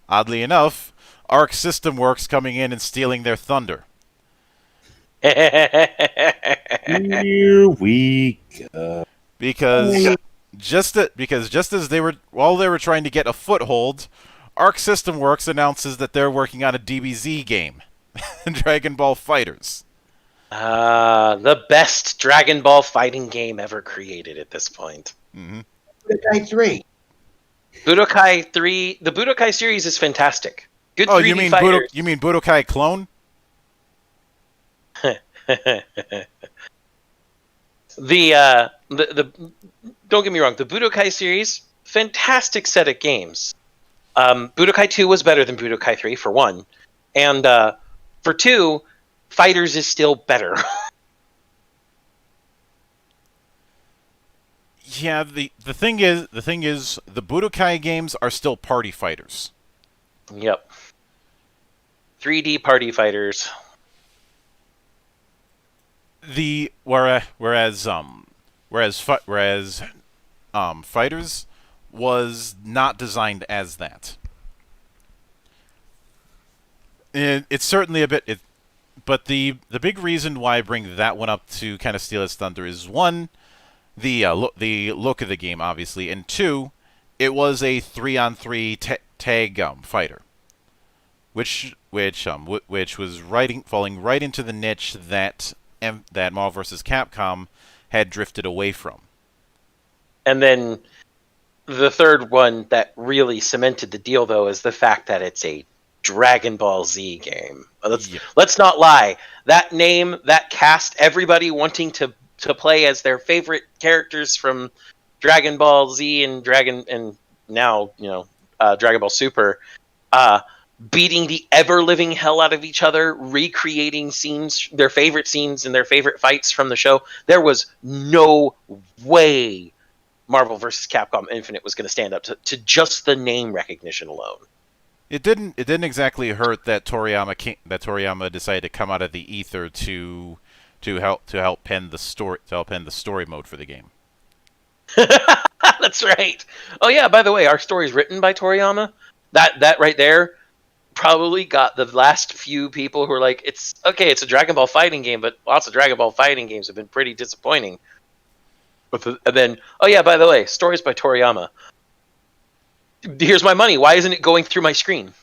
oddly enough, Arc System Works coming in and stealing their thunder. Here we go. Because just as they were trying to get a foothold, Arc System Works announces that they're working on a DBZ game, Dragon Ball FighterZ. The best Dragon Ball fighting game ever created at this point. Mm-hmm. Budokai 3. Budokai 3. The Budokai series is fantastic. Good 3D you mean fighters. you mean Budokai Clone? The don't get me wrong, the Budokai series, fantastic set of games. Budokai 2 was better than Budokai 3 for one, and for two, Fighters is still better. Yeah, the thing is the Budokai games are still party fighters. Yep. 3D party fighters. Whereas Fighters was not designed as that. It's certainly a bit. But the big reason why I bring that one up to kind of steal its thunder is one, the look of the game, obviously, and two, it was a 3-on-3 tag fighter, which was falling right into the niche that Marvel vs. Capcom had drifted away from. And then the third one that really cemented the deal, though, is the fact that it's a Dragon Ball Z game. Let's not lie. That name, that cast, everybody wanting to play as their favorite characters from Dragon Ball Z and now Dragon Ball Super, beating the ever living hell out of each other, recreating scenes, their favorite scenes and their favorite fights from the show. There was no way Marvel vs. Capcom Infinite was going to stand up to just the name recognition alone. It didn't exactly hurt that Toriyama decided to come out of the ether to help pen the story mode for the game. That's right. Oh yeah, by the way, our story's written by Toriyama. That right there probably got the last few people who are like, it's a Dragon Ball fighting game, but lots of Dragon Ball fighting games have been pretty disappointing. And then, oh yeah, by the way, stories by Toriyama. Here's my money. Why isn't it going through my screen?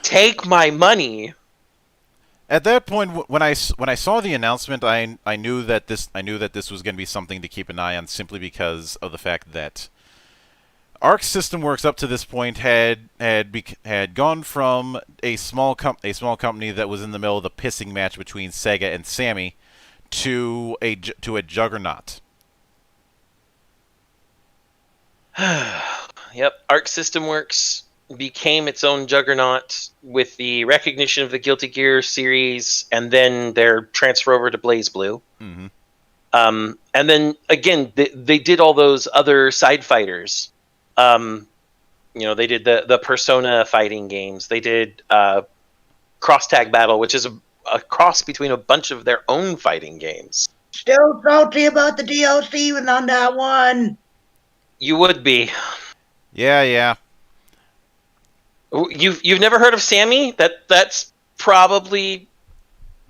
Take my money. At that point, when I saw the announcement, I knew that this was going to be something to keep an eye on, simply because of the fact that Arc System Works up to this point had gone from a small company that was in the middle of the pissing match between Sega and Sammy to a juggernaut. Yep, Arc System Works became its own juggernaut with the recognition of the Guilty Gear series, and then their transfer over to BlazBlue. Mm-hmm. And then again, they did all those other side fighters. They did the Persona fighting games. They did Cross Tag Battle, which is a cross between a bunch of their own fighting games. Still salty about the DLC on that one. You would be. Yeah. You've never heard of Sammy? That's probably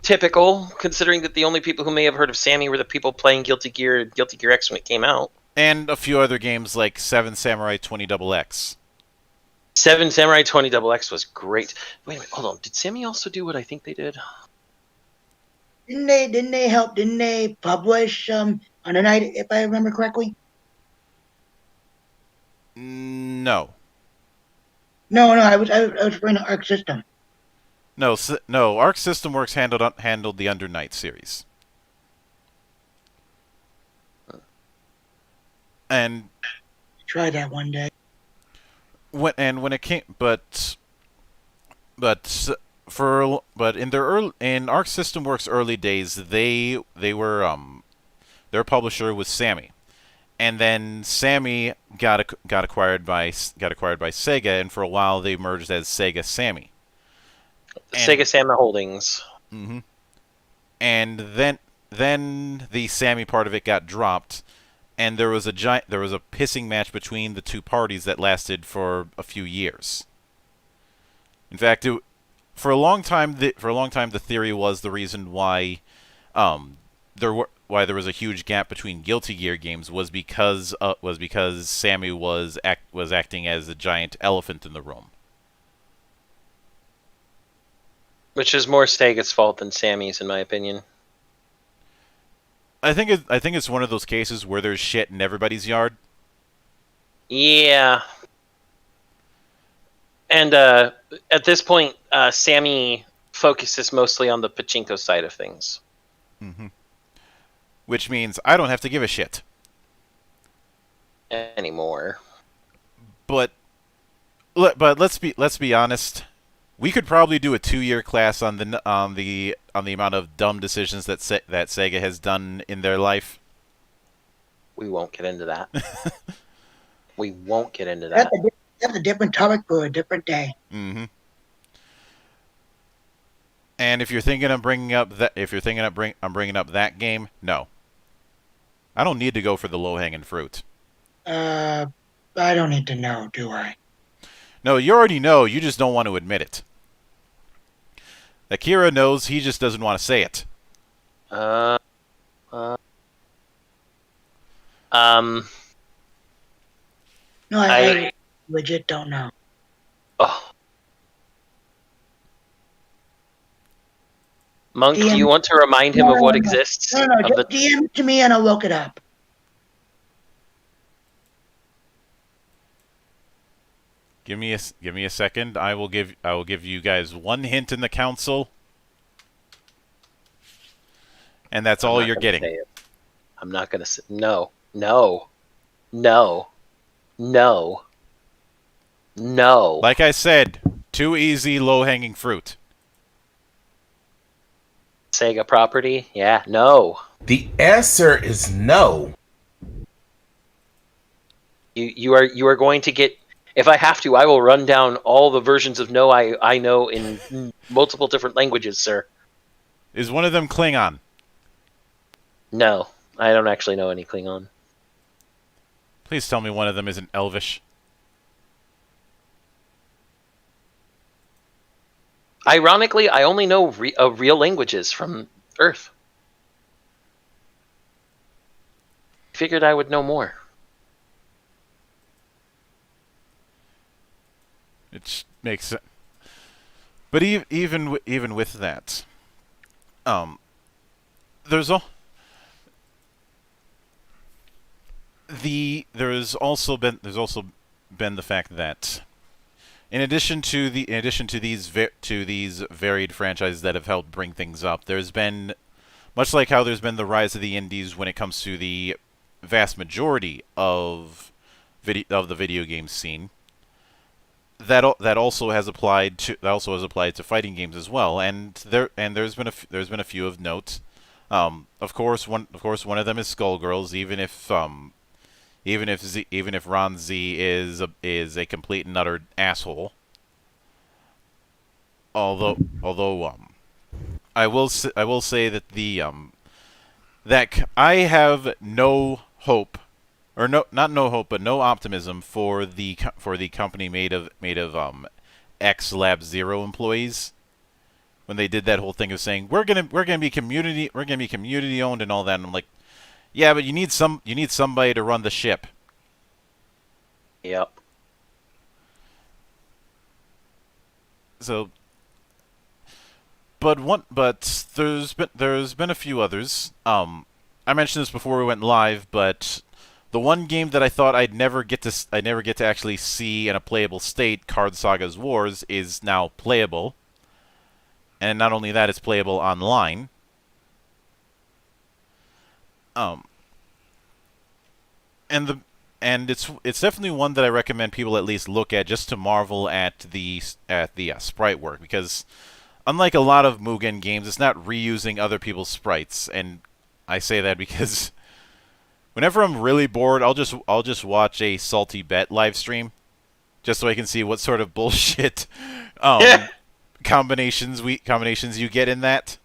typical, considering that the only people who may have heard of Sammy were the people playing Guilty Gear X when it came out. And a few other games like 7 Samurai 20XX. 7 Samurai 20XX was great. Wait a minute, hold on. Did Sammy also do what I think they did? Didn't they publish on a night, if I remember correctly? No. No, I was referring to Arc System. No. Arc System Works handled the Under Night series. And Try that one day. when it came, but in Arc System Works early days, they were their publisher was Sammy. And then Sammy got acquired by Sega, and for a while they merged as Sega Sammy. Sega Sammy Holdings. Mm-hmm. And then the Sammy part of it got dropped, and there was a pissing match between the two parties that lasted for a few years. In fact, for a long time the theory was the reason why there was a huge gap between Guilty Gear games was because Sammy was acting as a giant elephant in the room. Which is more Sega's fault than Sammy's, in my opinion. I think it's one of those cases where there's shit in everybody's yard. Yeah. And at this point, Sammy focuses mostly on the pachinko side of things. Mm-hmm. which means I don't have to give a shit. Anymore. But let's be honest. We could probably do a 2-year class on the amount of dumb decisions that Sega has done in their life. We won't get into that. We won't get into that. That's a different topic for a different day. Mm-hmm. And if you're thinking of bringing up bringing up that game, no. I don't need to go for the low-hanging fruit. I don't need to know, do I? No, you already know. You just don't want to admit it. Akira knows. He just doesn't want to say it. No, I legit don't know. Oh. Monk, DM, do you want to remind him of what exists? No, just DM it to me and I'll look it up. Give me a second. I will give you guys one hint in the council, and that's all you're getting. I'm not gonna say no. Like I said, too easy, low-hanging fruit. Sega property? Yeah, no. The answer is no. You are going to get. If I have to, I will run down all the versions of no I know in multiple different languages, sir. Is one of them Klingon? No, I don't actually know any Klingon. Please tell me one of them isn't Elvish. Ironically, I only know real languages from Earth. Figured I would know more. It makes sense. But even with that, there's also been the fact that in addition to these varied franchises that have helped bring things up, there's been, much like how there's been the rise of the indies when it comes to the vast majority of the video game scene. That also has applied to fighting games as well, and there's been a few of note. Of course, one of them is Skullgirls. Even if Ron Z is a complete and utter asshole. Although I will say that that I have no hope. Or not no hope, but no optimism for the company made of X Lab Zero employees, when they did that whole thing of saying we're gonna be community owned and all that. And I'm like, yeah, but you need somebody to run the ship. Yep. So, but there's been a few others. I mentioned this before we went live, but the one game that I thought I'd never get to actually see in a playable state, Card Saga's Wars, is now playable. And not only that, it's playable online. And it's definitely one that I recommend people at least look at, just to marvel at the sprite work, because unlike a lot of Mugen games, it's not reusing other people's sprites, and I say that because whenever I'm really bored, I'll just watch a Salty Bet live stream, just so I can see what sort of bullshit combinations you get in that.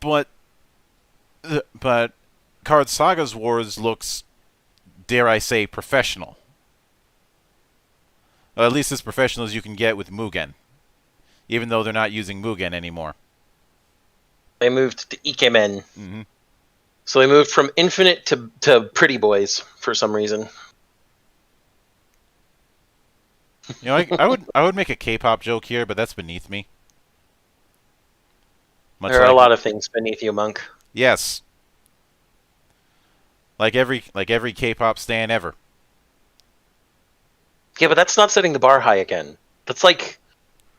But Card Saga's Wars looks, dare I say, professional. Well, at least as professional as you can get with Mugen, even though they're not using Mugen anymore. They moved to Ikemen. Mm-hmm. So they moved from Infinite to Pretty Boys for some reason. You know, I would make a K-pop joke here, but that's beneath me. There are a lot of things beneath you, Monk. Yes. Like every K-pop stan ever. Yeah, but that's not setting the bar high again. That's like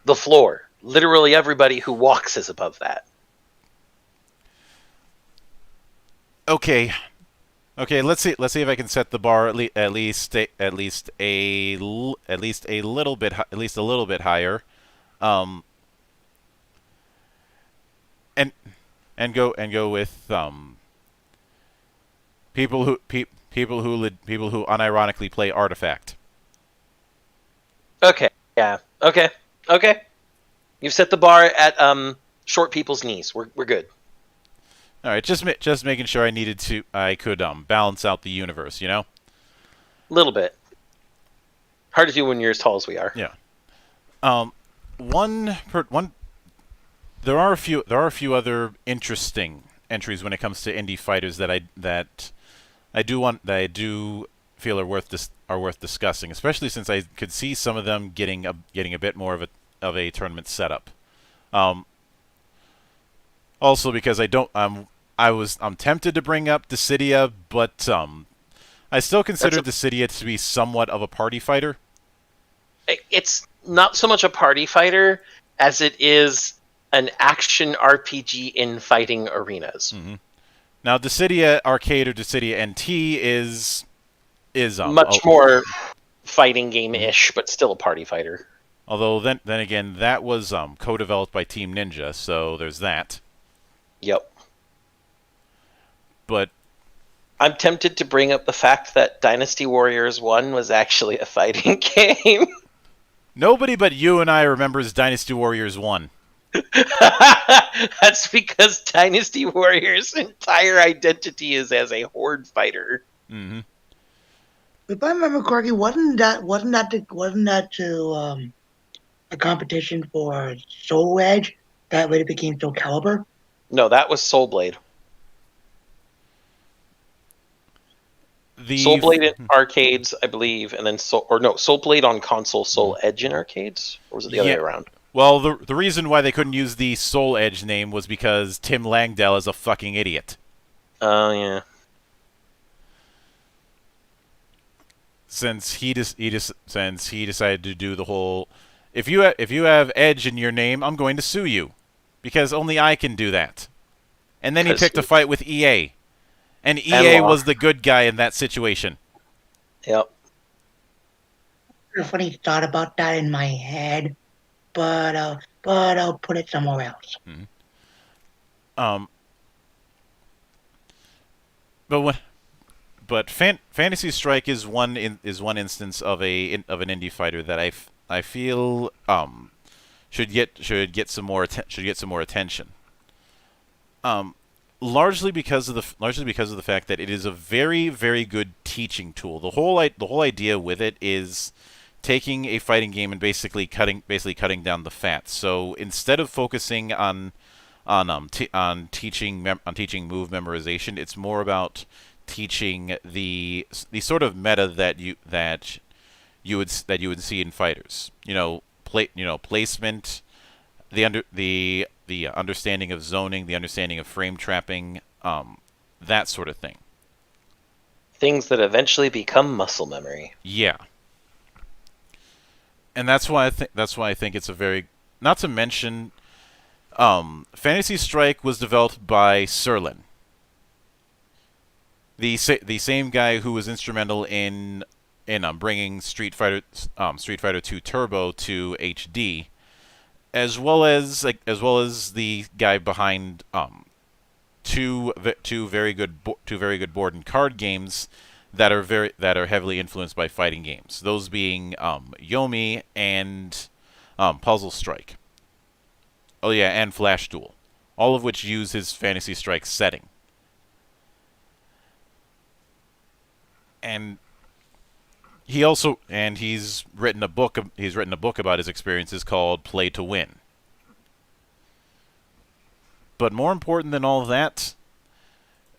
the floor. Literally everybody who walks is above that. Okay. Okay, let's see if I can set the bar at least a little bit higher. Um and go with people who unironically play Artifact. Okay. Yeah. Okay. Okay. You've set the bar at short people's knees. We're good. All right, just making sure I could balance out the universe, you know? A little bit. Hard to do when you're as tall as we are. Yeah. One there are a few other interesting entries when it comes to indie fighters that I do feel are worth discussing, especially since I could see some of them getting a bit more of a tournament setup. Also because I'm tempted to bring up Dissidia, but I still consider Dissidia to be somewhat of a party fighter. It's not so much a party fighter as it is an action RPG in fighting arenas. Mm-hmm. Now, Dissidia Arcade or Dissidia NT is much more fighting game-ish, but still a party fighter. Although then again, that was co-developed by Team Ninja, so there's that. Yep. But I'm tempted to bring up the fact that Dynasty Warriors 1 was actually a fighting game. Nobody but you and I remembers Dynasty Warriors 1. That's because Dynasty Warriors' entire identity is as a horde fighter. Mm-hmm. If I remember correctly, wasn't that to a competition for Soul Edge that later became Soul Calibur? No, that was Soul Blade. Soul Blade in arcades, I believe, and then Soul Blade on console, Soul Edge in arcades, or was it the other way around? Well, the reason why they couldn't use the Soul Edge name was because Tim Langdell is a fucking idiot. Oh yeah. Since he decided to do the whole, if you have Edge in your name, I'm going to sue you, because only I can do that. And then he picked a fight with EA. And EA was the good guy in that situation. Yep. A funny thought about that in my head, but I'll put it somewhere else. Mm-hmm. But Fantasy Strike is one instance of an indie fighter that I feel should get some more attention. Largely because of the fact that it is a very, very good teaching tool. The whole idea with it is taking a fighting game and basically cutting down the fat. So instead of focusing on teaching move memorization, it's more about teaching the sort of meta that you would see in fighters. Placement, the understanding of zoning, the understanding of frame trapping, that sort of thing. Things that eventually become muscle memory. Yeah. And that's why I think it's a very, not to mention, Fantasy Strike was developed by Serlin, the same guy who was instrumental in bringing Street Fighter 2 Turbo to HD. As well as the guy behind two very good board and card games that are heavily influenced by fighting games. Those being Yomi and Puzzle Strike. Oh yeah, and Flash Duel, all of which use his Fantasy Strike setting. And he's written a book about his experiences called Play to Win. But more important than all of that,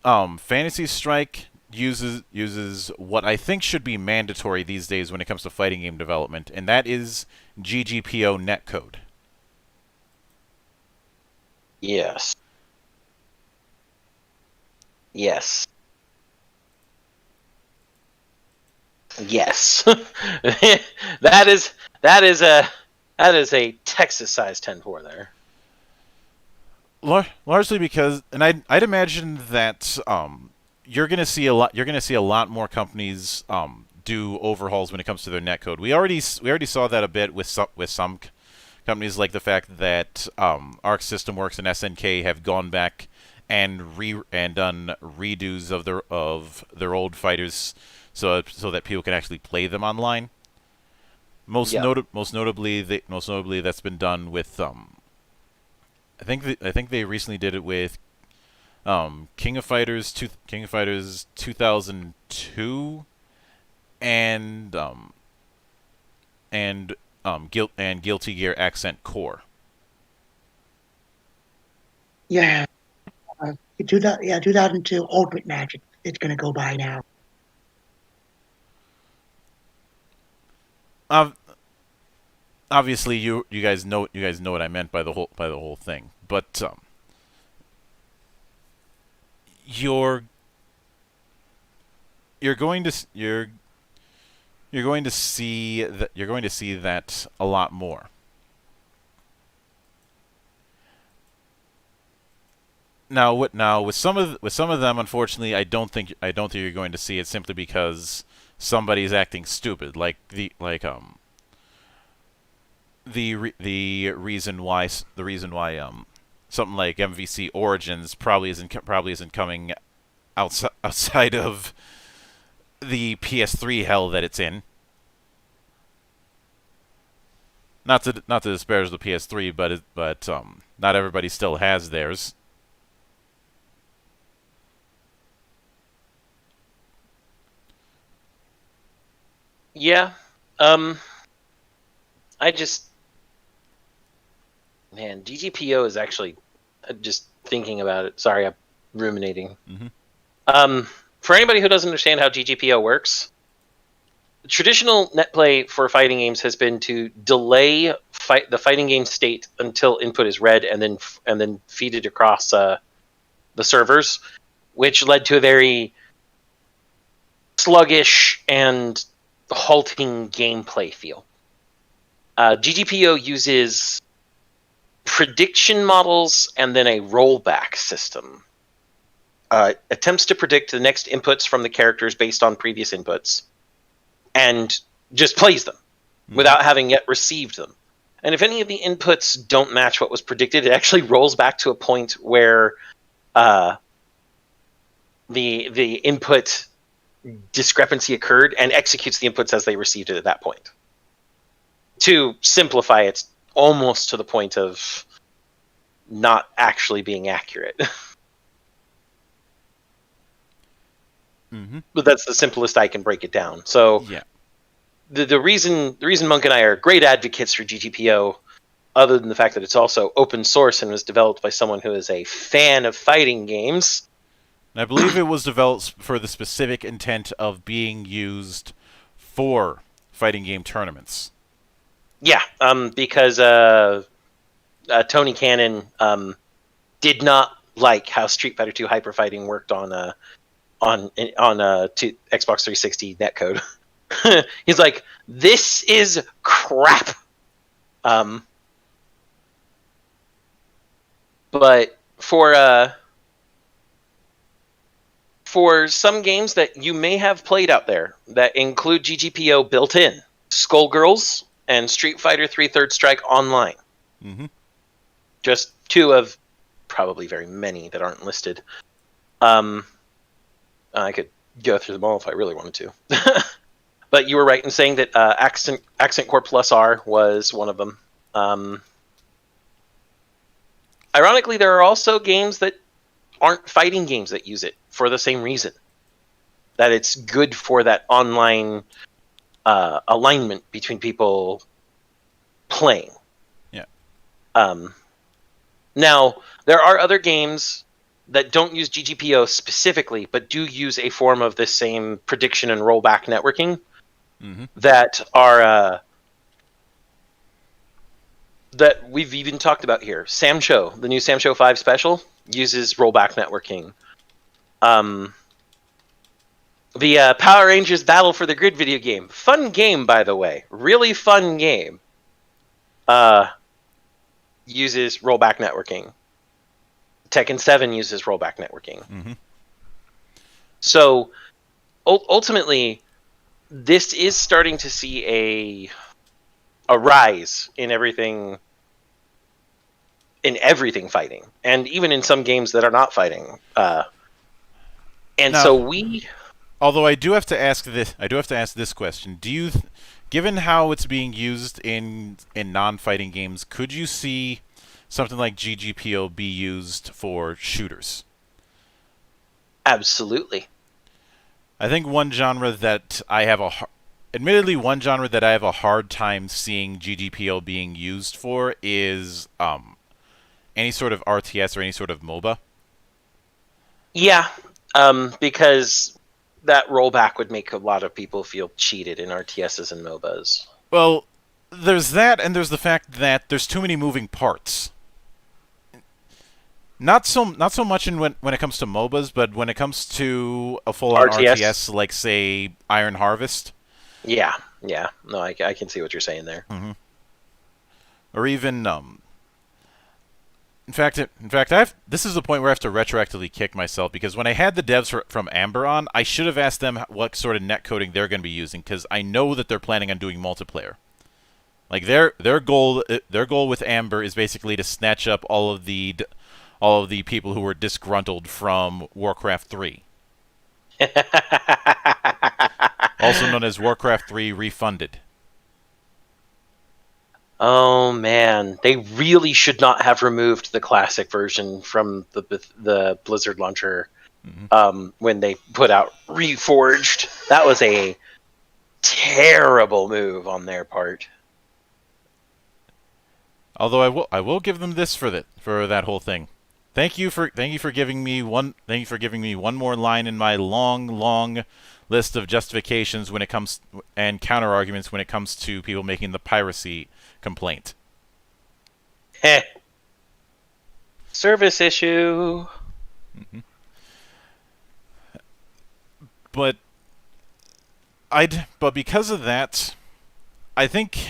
Fantasy Strike uses what I think should be mandatory these days when it comes to fighting game development, and that is Ggpo netcode. Yes. Yes. Yes. that is a Texas size 10-4 there. Largely because, and I'd imagine that you're gonna see a lot. You're gonna see a lot more companies do overhauls when it comes to their netcode. We already saw that a bit with some companies, like the fact that Arc System Works and SNK have gone back and done redos of their old fighters, so that people can actually play them online. Most notably, that's been done with I think they recently did it with King of Fighters 2002 and Guilty Gear Accent Core. Yeah. 2002 Ultimate Match. It's going to go by now. Obviously, you guys know what I meant by the whole thing, but you're going to see that a lot more. Now with some of them, unfortunately, I don't think you're going to see it, simply because somebody's acting stupid, like the reason why something like MVC Origins probably isn't coming outside of the PS3 hell that it's in. Not to disparage the PS3, but not everybody still has theirs. Yeah. Man, GGPO is actually, just thinking about it. Sorry, I'm ruminating. Mm-hmm. For anybody who doesn't understand how GGPO works, traditional netplay for fighting games has been to delay the fighting game state until input is read, and then feed it across the servers, which led to a very sluggish and halting gameplay feel. GGPO uses prediction models and then a rollback system. Attempts to predict the next inputs from the characters based on previous inputs, and just plays them without having yet received them. And if any of the inputs don't match what was predicted, it actually rolls back to a point where the input discrepancy occurred and executes the inputs as they received it at that point. To simplify, it's almost to the point of not actually being accurate. Mm-hmm. But that's the simplest I can break it down. So yeah, the reason Monk and I are great advocates for GGPO, other than the fact that it's also open source and was developed by someone who is a fan of fighting games. I believe it was developed for the specific intent of being used for fighting game tournaments. Yeah, because Tony Cannon did not like how Street Fighter 2 Hyper Fighting worked on Xbox 360 netcode. He's like, this is crap. But for some games that you may have played out there that include GGPO built in, Skullgirls and Street Fighter 3 Third Strike Online. Mm-hmm. Just two of probably very many that aren't listed. I could go through them all if I really wanted to. But you were right in saying that Accent Core Plus R was one of them. Ironically, there are also games that aren't fighting games that use it for the same reason. That it's good for that online alignment between people playing. Yeah. Now, there are other games that don't use GGPO specifically, but do use a form of this same prediction and rollback networking that are that we've even talked about here. Samsho, the new Samsho 5 special, uses rollback networking. The Power Rangers Battle for the Grid video game. Fun game, by the way. Really fun game. Uses rollback networking. Tekken 7 uses rollback networking. So ultimately, this is starting to see a rise in everything fighting, and even in some games that are not fighting. And Now- so we. Although I do have to ask this question: given how it's being used in non-fighting games, could you see something like GGPO be used for shooters? Absolutely. I think one genre that I have one genre that I have a hard time seeing GGPO being used for is any sort of RTS or any sort of MOBA. Yeah, because that rollback would make a lot of people feel cheated in RTSs and MOBAs. Well, there's that, and there's the fact that there's too many moving parts. Not so much when it comes to MOBAs, but when it comes to a full-on RTS, like say Iron Harvest. Yeah. No, I can see what you're saying there. Mm-hmm. Or even In fact, this is the point where I have to retroactively kick myself, because when I had the devs from Amber on, I should have asked them what sort of netcoding they're going to be using, because I know that they're planning on doing multiplayer. Like their goal with Amber is basically to snatch up all of the people who were disgruntled from Warcraft 3. Also known as Warcraft 3 Refunded. Oh man, they really should not have removed the classic version from the Blizzard launcher when they put out Reforged. That was a terrible move on their part. Although I will give them this for that whole thing. Thank you for giving me one more line in my long list of justifications when it comes and counter arguments when it comes to people making the piracy complaint. Heh. Service issue. Mm-hmm. But because of that, I think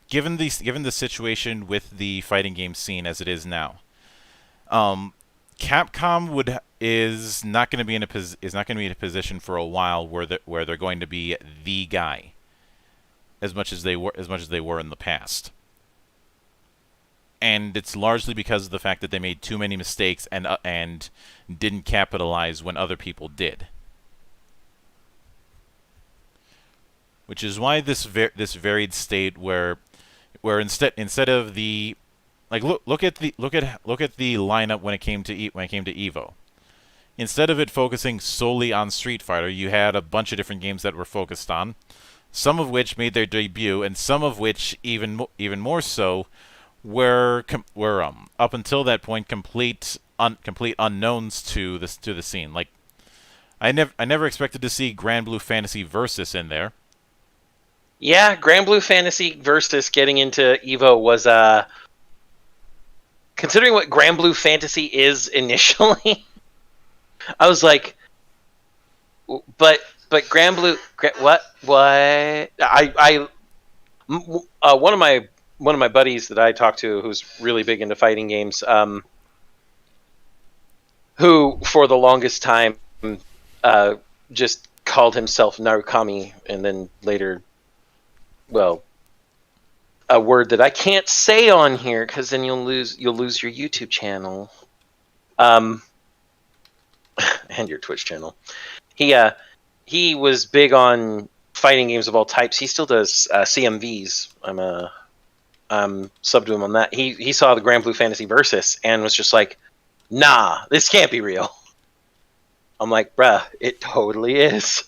given the situation with the fighting game scene as it is now, Capcom is not going to be in a position for a while where they're going to be the guy as much as they were in the past. And it's largely because of the fact that they made too many mistakes and didn't capitalize when other people did. Which is why this varied state where instead of the look at the lineup when it came to Evo. Instead of it focusing solely on Street Fighter, you had a bunch of different games that were focused on, some of which made their debut, and some of which even more so were up until that point complete unknowns to the scene. Like I never expected to see Grand Blue Fantasy Versus in there. Yeah, Grand Blue Fantasy Versus getting into Evo was considering what Grand Blue Fantasy is initially. I was like, but Grand Blue, what? One of my buddies that I talked to, who's really big into fighting games, who for the longest time just called himself Narukami, and then later, well, a word that I can't say on here because then you'll lose your YouTube channel, and your Twitch channel. He was big on fighting games of all types. He still does CMVs. I'm sub to him on that. He saw the Grand Blue Fantasy Versus and was just like, nah, this can't be real. I'm like, bruh, it totally is.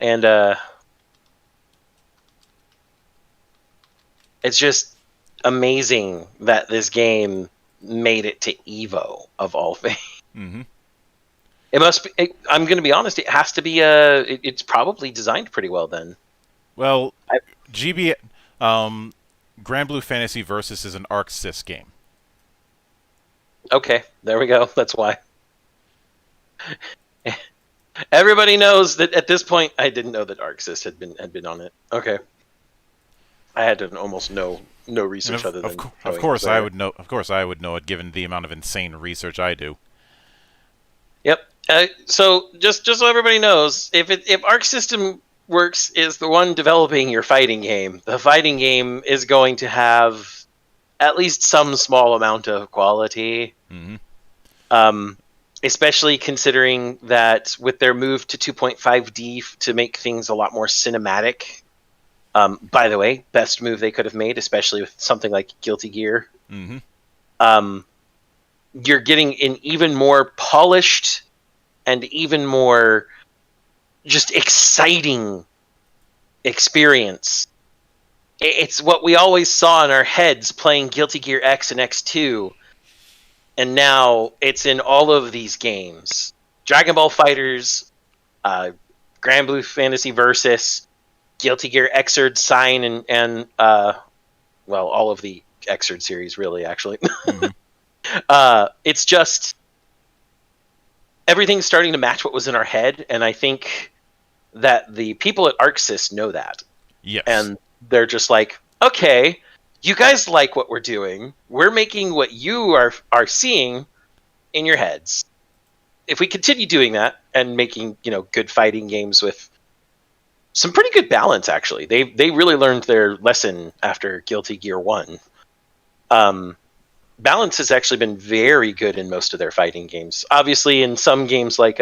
And it's just amazing that this game made it to Evo of all things. Mm-hmm. It must be. I'm going to be honest. It has to be. It's probably designed pretty well then. Well, Grand Blue Fantasy Versus is an Arc Sys game. Okay, there we go. That's why. Everybody knows that at this point. I didn't know that Arc Sys had been on it. Okay, I had to almost know no And research other than of course I would know. Of course I would know it, given the amount of insane research I do. Yep. So just so everybody knows, if Arc System Works is the one developing your fighting game, the fighting game is going to have at least some small amount of quality. Mm-hmm. Especially considering that with their move to 2.5D to make things a lot more cinematic. By the way, best move they could have made, especially with something like Guilty Gear. Mm-hmm. You're getting an even more polished and even more just exciting experience. It's what we always saw in our heads playing Guilty Gear X and X2, and now it's in all of these games. Dragon Ball FighterZ, Grand Blue Fantasy Versus, Guilty Gear Xrd Sign, and well, all of the Xrd series, really, actually. Mm-hmm. It's just everything's starting to match what was in our head, and I think that the people at ArcSys know that. Yes. And they're just like, okay, you guys like what we're doing. We're making what you are seeing in your heads. If we continue doing that and making, good fighting games with some pretty good balance, actually. They really learned their lesson after Guilty Gear 1. Balance has actually been very good in most of their fighting games. Obviously, in some games like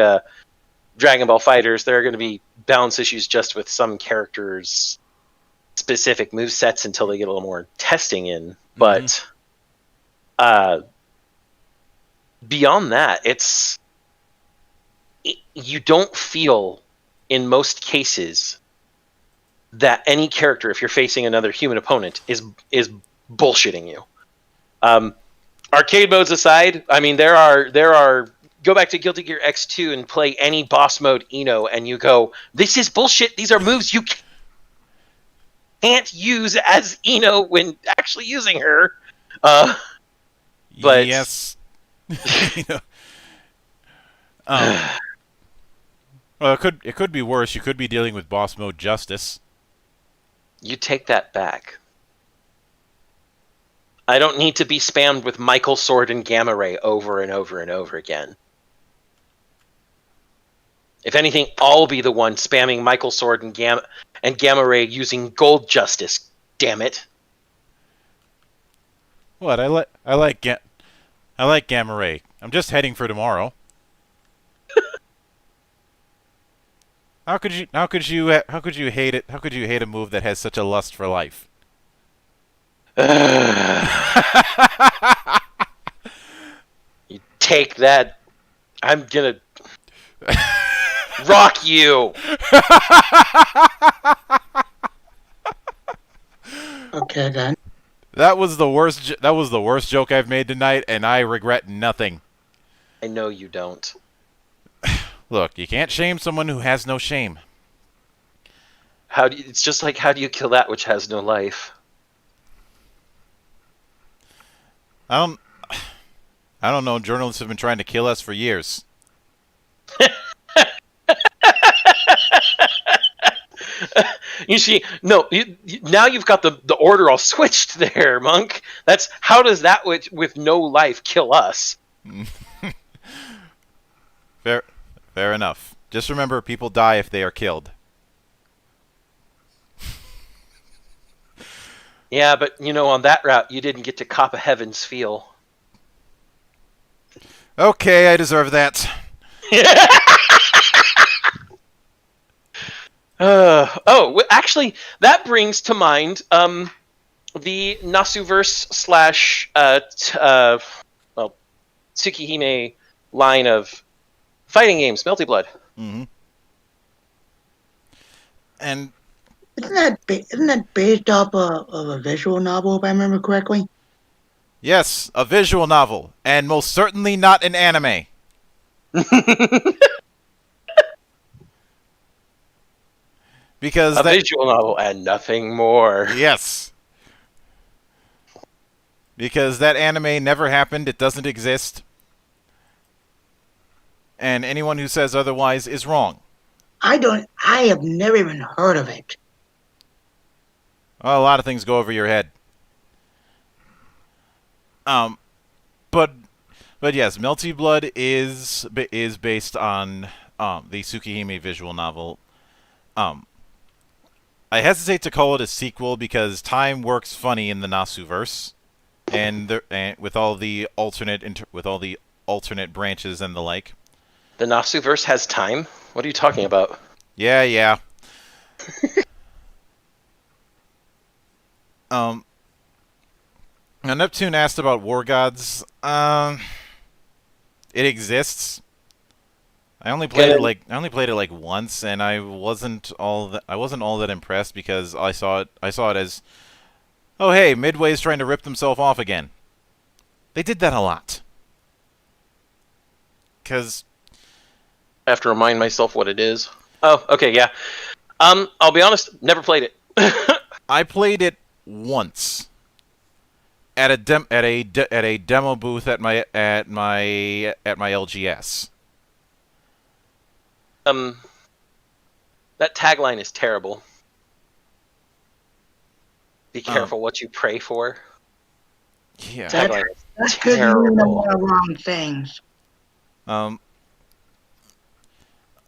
Dragon Ball FighterZ, there are going to be balance issues just with some characters' specific movesets until they get a little more testing in. But beyond that, you don't feel, in most cases, that any character, if you're facing another human opponent, is bullshitting you. Arcade modes aside, I mean, there are go back to Guilty Gear X2 and play any boss mode Eno, and you go, this is bullshit. These are moves you can't use as Eno when actually using her. But yes. Well, it could be worse. You could be dealing with boss mode Justice. You take that back. I don't need to be spammed with Michael Sword and Gamma Ray over and over and over again. If anything, I'll be the one spamming Michael Sword and Gamma Ray using Gold Justice. Damn it! What? I like Gamma Ray. I'm just heading for tomorrow. How could you hate it? How could you hate a move that has such a lust for life? You take that. I'm gonna rock you. Okay then. That was the worst joke I've made tonight, and I regret nothing. I know you don't. Look, you can't shame someone who has no shame. It's just like, how do you kill that which has no life? I don't know. Journalists have been trying to kill us for years. You see, no, now you've got the order all switched there, Monk. That's how does that with no life kill us? Fair enough. Just remember, people die if they are killed. Yeah, but on that route, you didn't get to cop a heaven's feel. Okay, I deserve that. Actually, that brings to mind the Nasuverse / Tsukihime line of fighting games, Melty Blood. Mm-hmm. And Isn't that based off of a visual novel, if I remember correctly? yes, a visual novel, and most certainly not an anime. Because visual novel and nothing more. Yes. Because that anime never happened, it doesn't exist. And anyone who says otherwise is wrong. I have never even heard of it. Well, a lot of things go over your head. Um, but yes, Melty Blood is based on the Tsukihime visual novel. I hesitate to call it a sequel because time works funny in the Nasuverse, and with all the alternate branches and the like. The Nasuverse has time? What are you talking about? Yeah. Now Neptune asked about War Gods. It exists. I only played it like once, and I wasn't all that impressed because I saw it as, oh hey, Midway's trying to rip themselves off again. They did that a lot. 'Cause I have to remind myself what it is. Oh, okay, yeah. I'll be honest, never played it. I played it once at a demo booth at my LGS. That tagline is terrible. Be careful what you pray for. Yeah. Tagline is That's because you mean a terrible. lot of wrong things.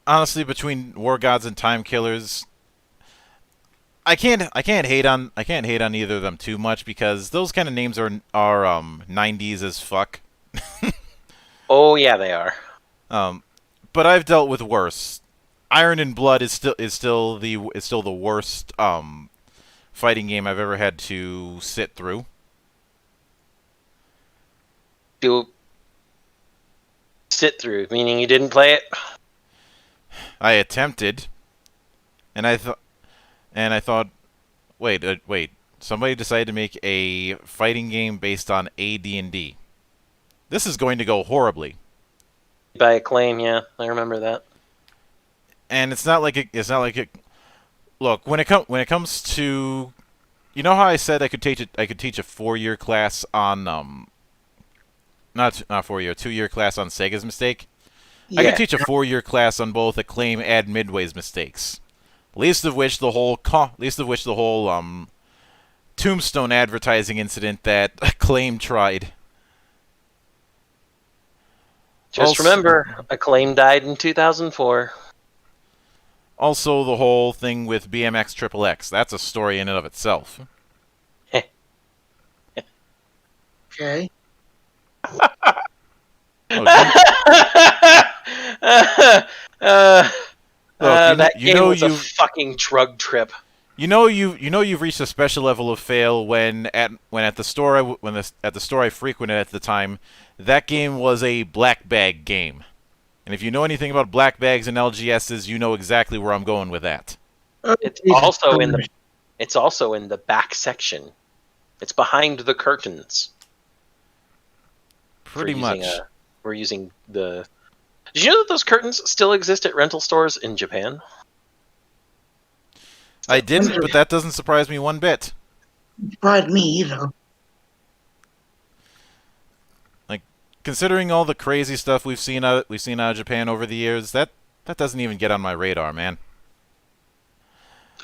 Honestly, between War Gods and Time Killers, I can't hate on either of them too much because those kind of names are 90s as fuck. Oh yeah, they are. But I've dealt with worse. Iron and Blood is still the worst fighting game I've ever had to sit through. You sit through, meaning you didn't play it? I attempted, and I thought, wait, somebody decided to make a fighting game based on AD&D. This is going to go horribly. By Acclaim, yeah, I remember that. And it's not like it. Look, when it comes to, you know how I said I could teach a 4-year class on not 4-year, 2-year class on Sega's mistake. Yeah. I could teach a 4-year class on both Acclaim and Midway's mistakes. Least of which the whole Tombstone advertising incident that Acclaim tried. Just remember, Acclaim died in 2004. Also, the whole thing with BMX XXX. That's a story in and of itself. Okay. That game was a fucking drug trip. You've reached a special level of fail when at the store I frequented at the time, that game was a black bag game. And if you know anything about black bags and LGSs, you know exactly where I'm going with that. It's also in the back section. It's behind the curtains. Pretty much. We're using the... Did you know that those curtains still exist at rental stores in Japan? I didn't, but that doesn't surprise me one bit. Surprised me either. Like, considering all the crazy stuff we've seen out of Japan over the years, that doesn't even get on my radar, man.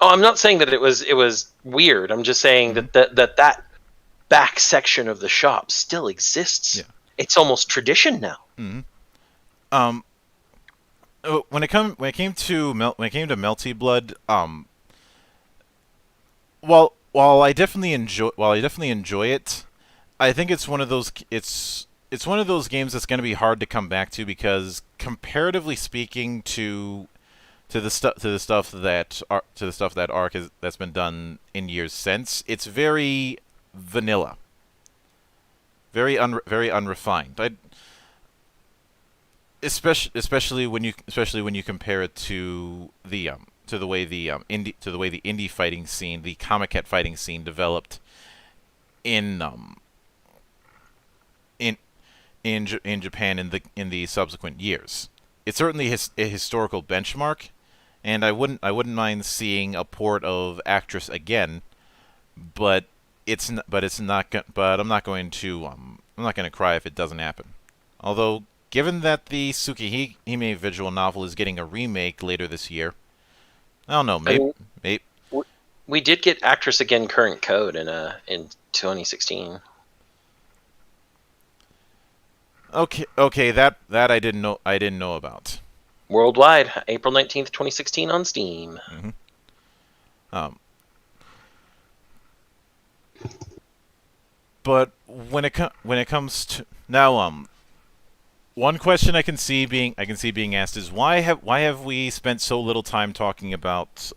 Oh, I'm not saying that it was weird. I'm just saying that back section of the shop still exists. Yeah. It's almost tradition now. Mm-hmm. When it came to Melty Blood, while I definitely enjoy it, I think it's one of those games that's going to be hard to come back to because comparatively speaking to the stuff that that's been done in years since, it's very vanilla, very unrefined. Especially when you compare it to the way the indie fighting scene, the Kombat fighting scene developed in Japan in the subsequent years. It's certainly a historical benchmark, and I wouldn't mind seeing a port of Actress again, but I'm not going to cry if it doesn't happen. Although, given that the Tsukihime visual novel is getting a remake later this year, I don't know. Maybe we did get Actress Again current code in 2016. Okay, that I didn't know about. Worldwide, April 19th, 2016 on Steam. Um, but when it comes to now, one question I can see being asked is why have we spent so little time talking about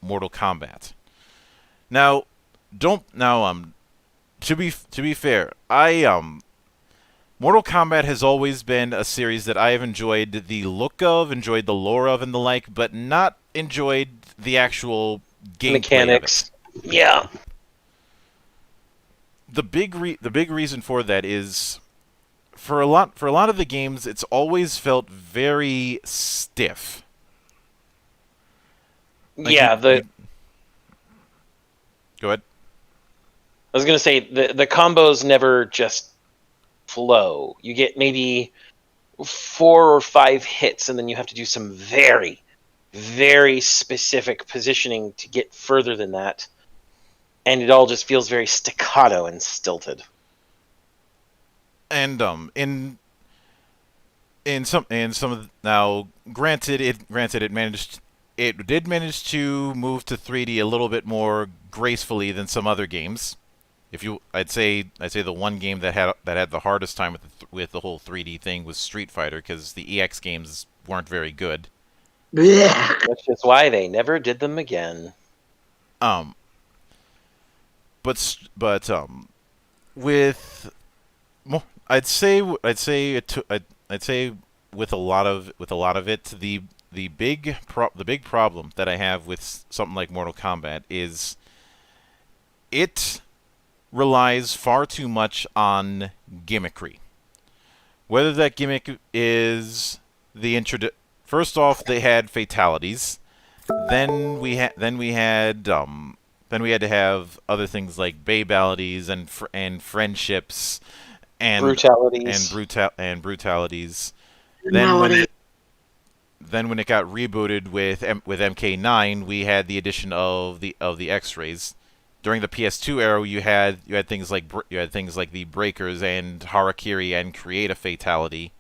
Mortal Kombat? Now, to be fair, Mortal Kombat has always been a series that I have enjoyed the look of, enjoyed the lore of, and the like, but not enjoyed the actual gameplay Mechanics. of it. Yeah. The big reason for that is for a lot of the games, it's always felt very stiff. Yeah, go ahead. I was gonna say the combos never just flow. You get maybe 4 or 5 hits, and then you have to do some very, very specific positioning to get further than that, and it all just feels very staccato and stilted. And in some of now, granted it did manage to move to 3D a little bit more gracefully than some other games. I'd say the one game that had the hardest time with the whole 3D thing was Street Fighter, because the EX games weren't very good. Blech. That's just why they never did them again. With I'd say with a lot of it, the big problem that I have with something like Mortal Kombat is it relies far too much on gimmickry. Whether that gimmick is first off, they had fatalities. Then we had to have other things like babalities and friendships and Brutalities. brutalities. Normality. Then when it got rebooted with MK9, we had the addition of the X-rays. During the PS2 era, you had things like the breakers and harakiri and create a fatality.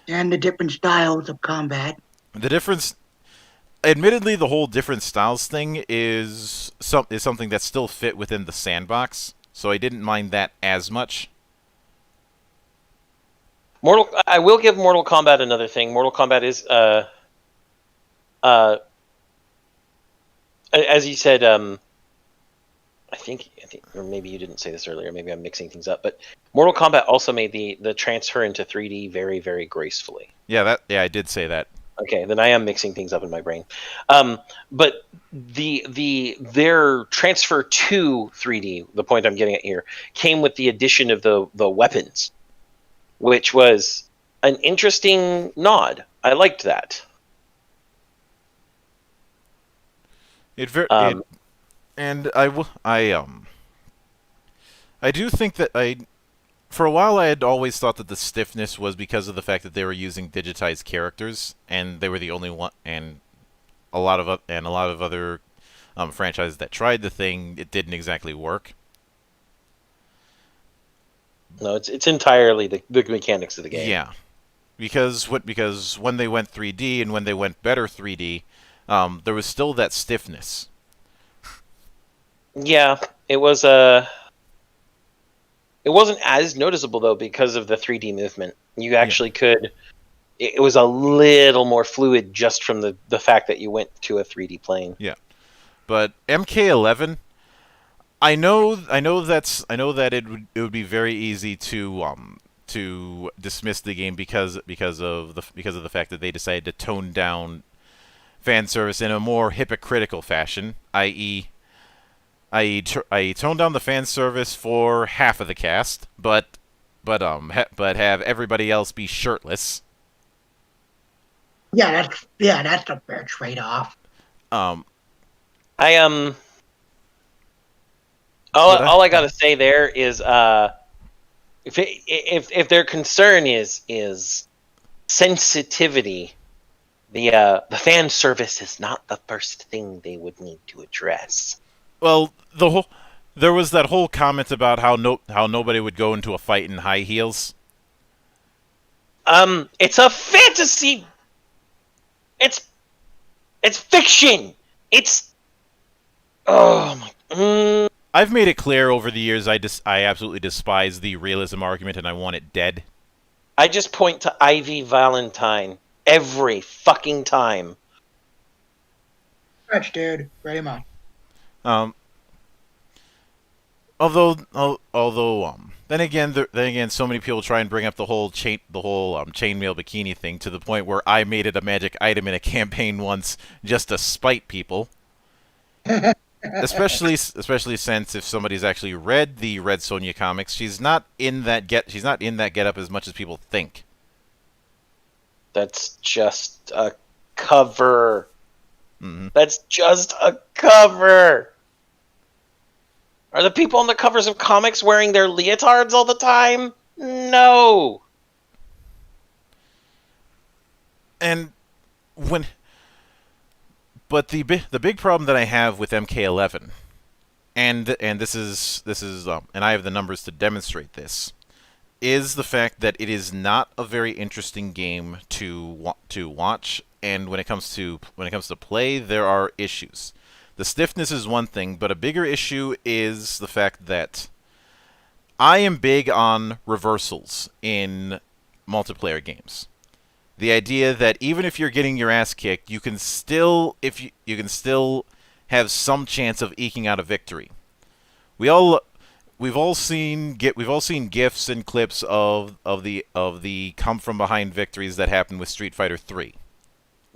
And the different styles of combat. The difference, admittedly, the whole different styles thing is something that still fit within the sandbox, so I didn't mind that as much. I will give Mortal Kombat another thing. Mortal Kombat is as you said, I think, or maybe you didn't say this earlier. Maybe I'm mixing things up. But Mortal Kombat also made the transfer into 3D very, very gracefully. Yeah, I did say that. Okay, then I am mixing things up in my brain. But their transfer to 3D, the point I'm getting at here, came with the addition of the weapons, which was an interesting nod. I liked that. And I do think that for a while I had always thought that the stiffness was because of the fact that they were using digitized characters, and they were the only one, and a lot of other franchises that tried the thing, it didn't exactly work. No, it's entirely the mechanics of the game. Yeah, because when they went 3D and when they went better 3D, there was still that stiffness. Yeah, it wasn't as noticeable though because of the 3D movement. You actually could. It was a little more fluid just from the fact that you went to a 3D plane. Yeah, but MK11, I know that it would be very easy to dismiss the game because of the fact that they decided to tone down fan service in a more hypocritical fashion, i.e., tone down the fan service for half of the cast, but have everybody else be shirtless. Yeah, that's a fair trade-off. All I gotta say there is if their concern is sensitivity, the fan service is not the first thing they would need to address. Well, there was that whole comment about how nobody would go into a fight in high heels. It's a fantasy. It's fiction. It's oh my. I've made it clear over the years I absolutely despise the realism argument and I want it dead. I just point to Ivy Valentine every fucking time. Stretch, dude. Ready him on. Then again, so many people try and bring up the whole chainmail bikini thing to the point where I made it a magic item in a campaign once just to spite people. especially since if somebody's actually read the Red Sonja comics, she's not in that getup as much as people think. That's just a cover. Mm-hmm. That's just a cover. Are the people on the covers of comics wearing their leotards all the time? No. But the big problem that I have with MK11, and this is and I have the numbers to demonstrate this, is the fact that it is not a very interesting game to watch, and when it comes to play, there are issues. The stiffness is one thing, but a bigger issue is the fact that I am big on reversals in multiplayer games. The idea that even if you're getting your ass kicked, you can still have some chance of eking out a victory. We've all seen gifs and clips of the come from behind victories that happened with Street Fighter 3.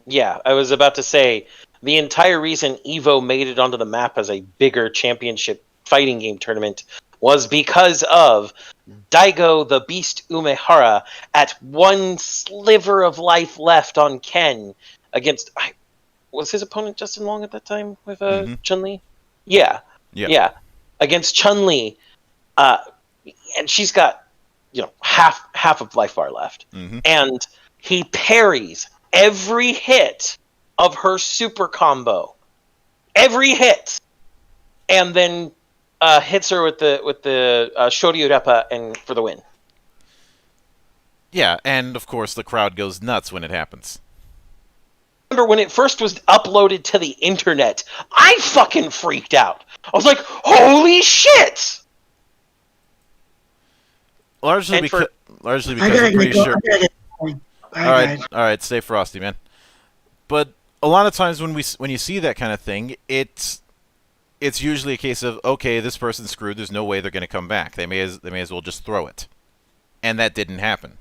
Yeah, I was about to say the entire reason Evo made it onto the map as a bigger championship fighting game tournament was because of Daigo the Beast Umehara at one sliver of life left on Ken against... Was his opponent Justin Long at that time with Chun-Li? Yeah. Against Chun-Li. And she's got half of life bar left. Mm-hmm. And he parries every hit of her super combo. Every hit. And then hits her with the Shoryurepa and for the win. Yeah, and of course the crowd goes nuts when it happens. Remember when it first was uploaded to the internet, I fucking freaked out. I was like, holy shit! Largely because I'm pretty sure. All right, stay frosty, man. But a lot of times when you see that kind of thing, it's usually a case of, okay, this person's screwed. There's no way they're going to come back. They may as well just throw it, and that didn't happen.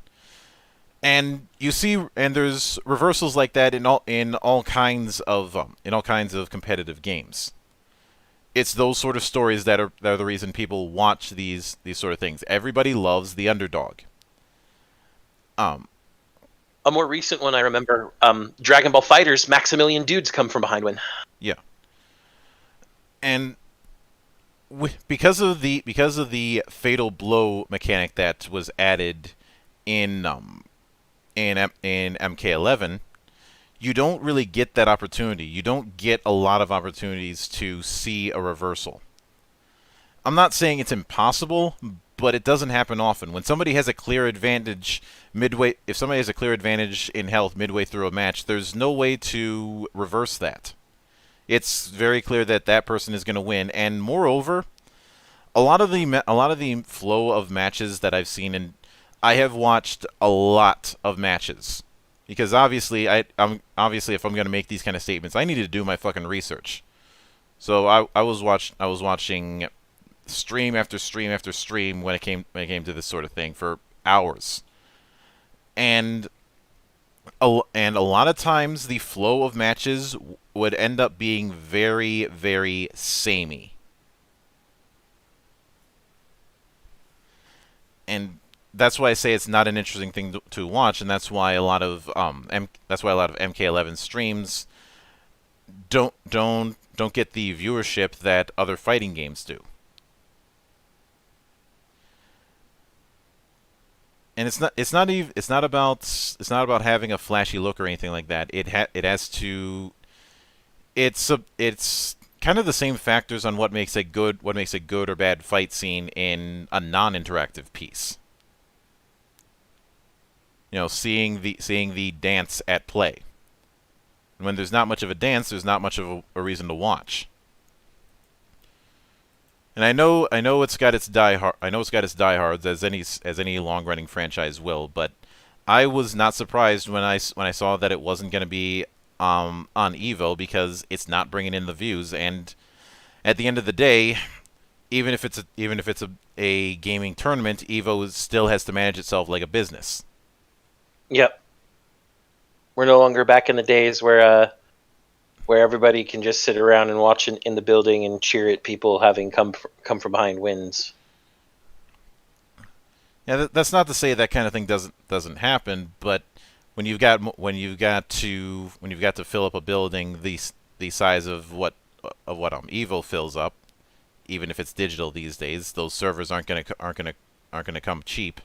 And there's reversals like that in all kinds of competitive games. It's those sort of stories that are the reason people watch these sort of things. Everybody loves the underdog. A more recent one I remember, Dragon Ball FighterZ, Maximilian Dudes come from behind win. Yeah. And because of the fatal blow mechanic that was added in MK11, you don't really get that opportunity. You don't get a lot of opportunities to see a reversal. I'm not saying it's impossible, but it doesn't happen often. When somebody has a clear advantage if somebody has a clear advantage in health midway through a match, there's no way to reverse that. It's very clear that that person is going to win, and moreover, a lot of the flow of matches that I've seen, and I have watched a lot of matches, because obviously if I'm going to make these kind of statements, I need to do my fucking research. So I was watching stream after stream after stream when it came to this sort of thing for hours, and a lot of times the flow of matches would end up being very, very samey. And that's why I say it's not an interesting thing to watch, and that's why a lot of MK11 streams don't get the viewership that other fighting games do. And it's not about having a flashy look or anything like that. It's kind of the same factors on what makes a good or bad fight scene in a non-interactive piece. seeing the dance at play. And when there's not much of a dance, there's not much of a reason to watch. And I know it's got its diehards as any long-running franchise will, but I was not surprised when I saw that it wasn't going to be on Evo, because it's not bringing in the views. And at the end of the day, even if it's a gaming tournament, Evo still has to manage itself like a business. Yep. We're no longer back in the days where everybody can just sit around and watch in the building and cheer at people having come from behind wins. Yeah, that's not to say that kind of thing doesn't happen, but when you've got to fill up a building the size of what Evo fills up, even if it's digital these days, those servers aren't gonna come cheap.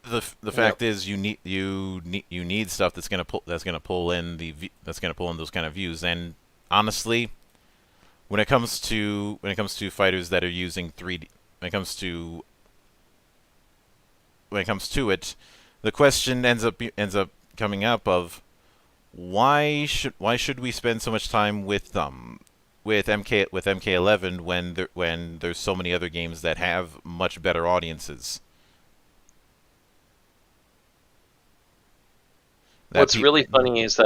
The fact is, you need stuff that's gonna pull in those kind of views. And honestly, when it comes to fighters that are using 3D, when it comes to it, the question ends up coming up of why should we spend so much time with MK11 when there's so many other games that have much better audiences. What's really funny is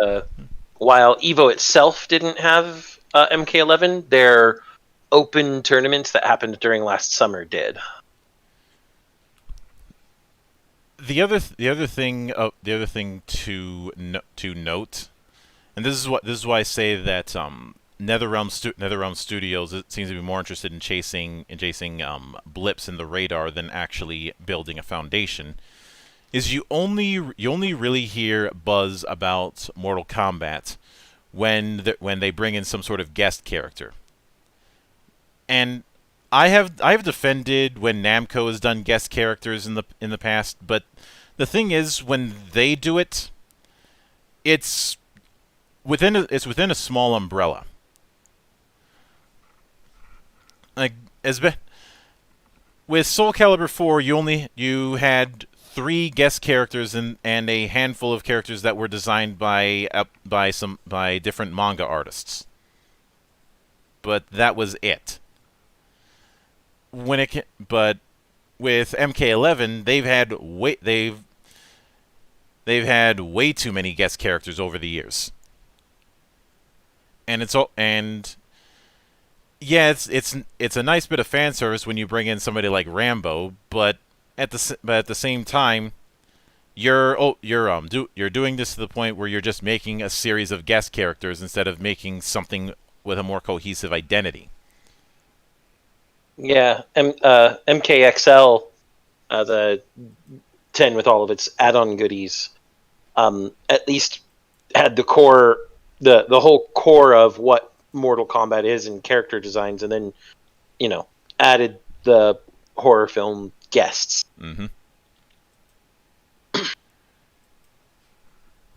while Evo itself didn't have MK11, their open tournaments that happened during last summer did. The other thing to note, and this is why I say that NetherRealm Studios seems to be more interested in chasing blips in the radar than actually building a foundation, is you only really hear buzz about Mortal Kombat when they bring in some sort of guest character. And I have defended when Namco has done guest characters in the past, but the thing is, when they do it, it's within a small umbrella. Like with Soul Calibur 4, you had 3 guest characters and a handful of characters that were designed by different manga artists. But that was it. But with MK11, they've had way too many guest characters over the years. And yeah, it's a nice bit of fan service when you bring in somebody like Rambo, but at the same time, you're doing this to the point where you're just making a series of guest characters instead of making something with a more cohesive identity. Yeah, MKXL, the 10 with all of its add-on goodies, at least had the core, the whole core of what Mortal Kombat is and character designs, and then added the horror film guests. Mm-hmm.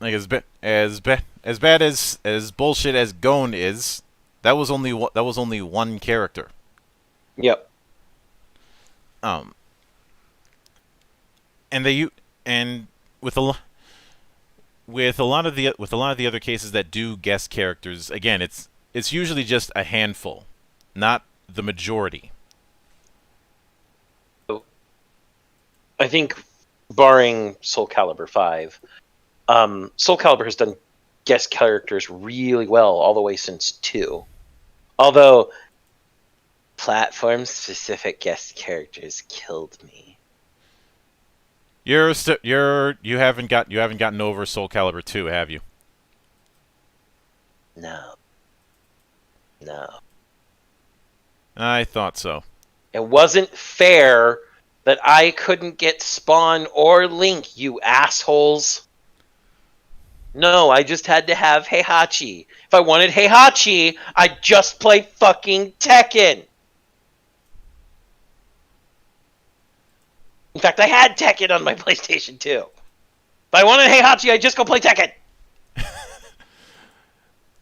Like as bad as bullshit as Gon is, that was only one character. Yep. And with a lot of the other cases that do guest characters, again, it's usually just a handful, not the majority. I think, barring Soul Calibur 5, Soul Calibur has done guest characters really well all the way since 2. Although platform-specific guest characters killed me. You haven't gotten over Soul Calibur 2, have you? No. I thought so. It wasn't fair that I couldn't get Spawn or Link, you assholes. No, I just had to have Heihachi. If I wanted Heihachi, I'd just play fucking Tekken. In fact, I had Tekken on my PlayStation 2. If I wanted Heihachi, I'd just go play Tekken.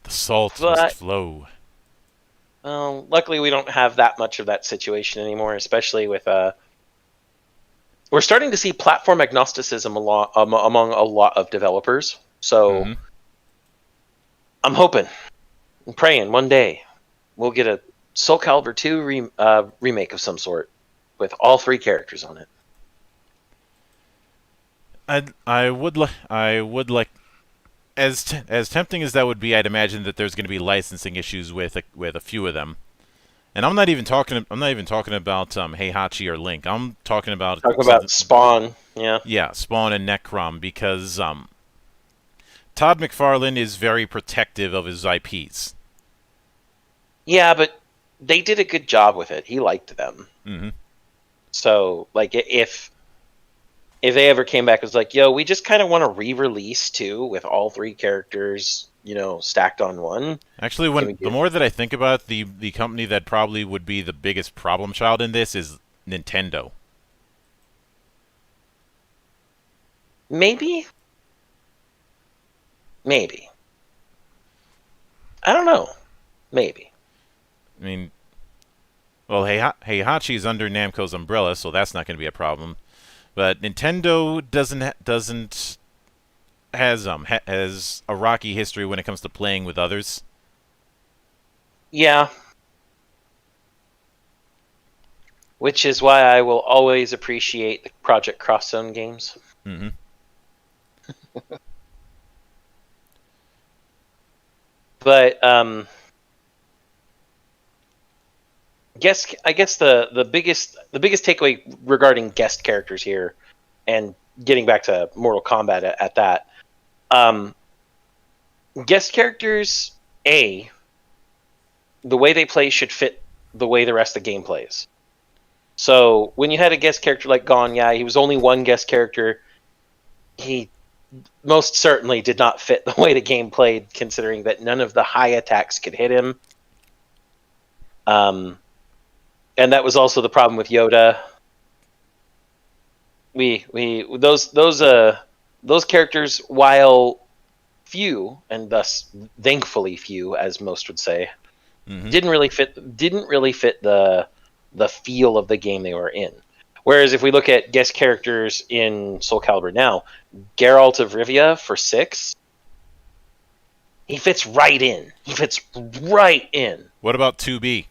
The salt must flow. Luckily, we don't have that much of that situation anymore, especially with we're starting to see platform agnosticism among a lot of developers. So I'm hoping, I'm praying one day we'll get a Soul Calibur 2 remake of some sort with all 3 characters on it. I would like, as tempting as that would be, I'd imagine that there's going to be licensing issues with a few of them. And I'm not even talking about Heihachi or Link. I'm talking about Spawn, yeah. Yeah, Spawn and Necrom, because Todd McFarlane is very protective of his IPs. Yeah, but they did a good job with it. He liked them. Mm-hmm. So, like, if they ever came back and was like, yo, we just kind of want to re-release 2 with all 3 characters, stacked on one. Actually, the more that I think about it, the company that probably would be the biggest problem child in this is Nintendo. Maybe. I don't know. Maybe. I mean, well, Heihachi's under Namco's umbrella, so that's not going to be a problem. But Nintendo has a rocky history when it comes to playing with others. Yeah. Which is why I will always appreciate the Project Cross Zone games. Mm-hmm. But I guess the biggest takeaway regarding guest characters here, and getting back to Mortal Kombat at that, guest characters, the way they play should fit the way the rest of the game plays. So when you had a guest character like Gon, yeah, he was only one guest character. He most certainly did not fit the way the game played, considering that none of the high attacks could hit him. And that was also the problem with Yoda. Those characters, while few, and thus thankfully few, as most would say, didn't really fit the feel of the game they were in. Whereas if we look at guest characters in Soul Calibur now, Geralt of Rivia for 6, he fits right in. What about 2B?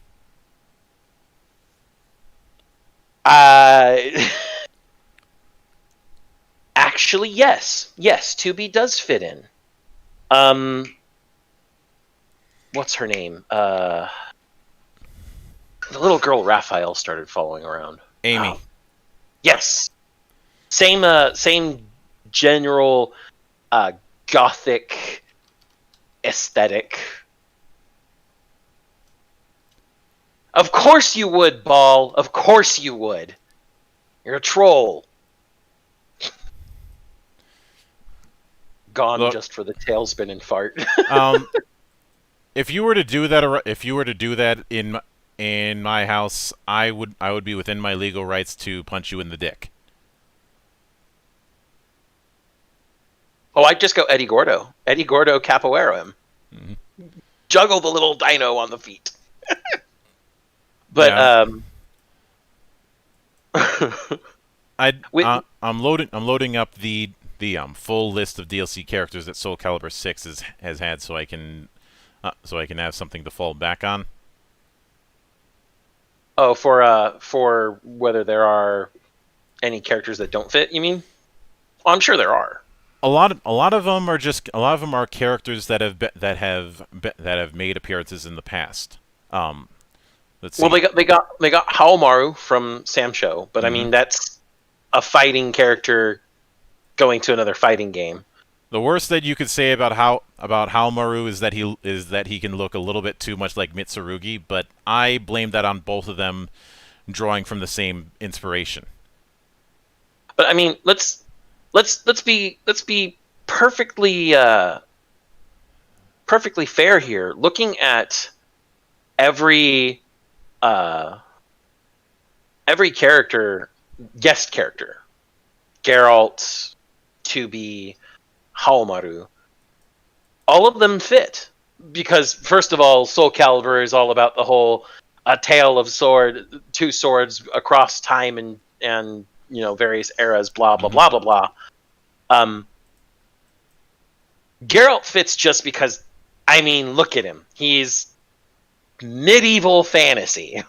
Actually, yes. Yes, 2B does fit in. What's her name? The little girl Raphael started following around. Amy. Oh. Yes. Same general gothic aesthetic. Of course you would, Ball. Of course you would. You're a troll. Gone just for the tailspin and fart. If you were to do that in my house, I would be within my legal rights to punch you in the dick. Oh, I'd just go Eddie Gordo. Eddie Gordo capoeira him. Mm-hmm. Juggle the little dino on the feet. But yeah. I'm loading up the full list of DLC characters that Soul Calibur 6 has had, so I can have something to fall back on. Oh, for whether there are any characters that don't fit, you mean? Well, I'm sure there are. A lot of them are characters that have made appearances in the past. Let's see. Well, they got Haomaru from Sam Show, but I mean that's a fighting character going to another fighting game. The worst that you could say about Haomaru is that he can look a little bit too much like Mitsurugi, but I blame that on both of them drawing from the same inspiration. But I mean, let's be perfectly fair here. Looking at every character, guest character, Geralt, 2B, Haomaru, all of them fit. Because, first of all, Soul Calibur is all about the whole a tale of two swords across time and various eras, blah blah blah blah blah. Geralt fits just because, I mean, look at him. He's medieval fantasy,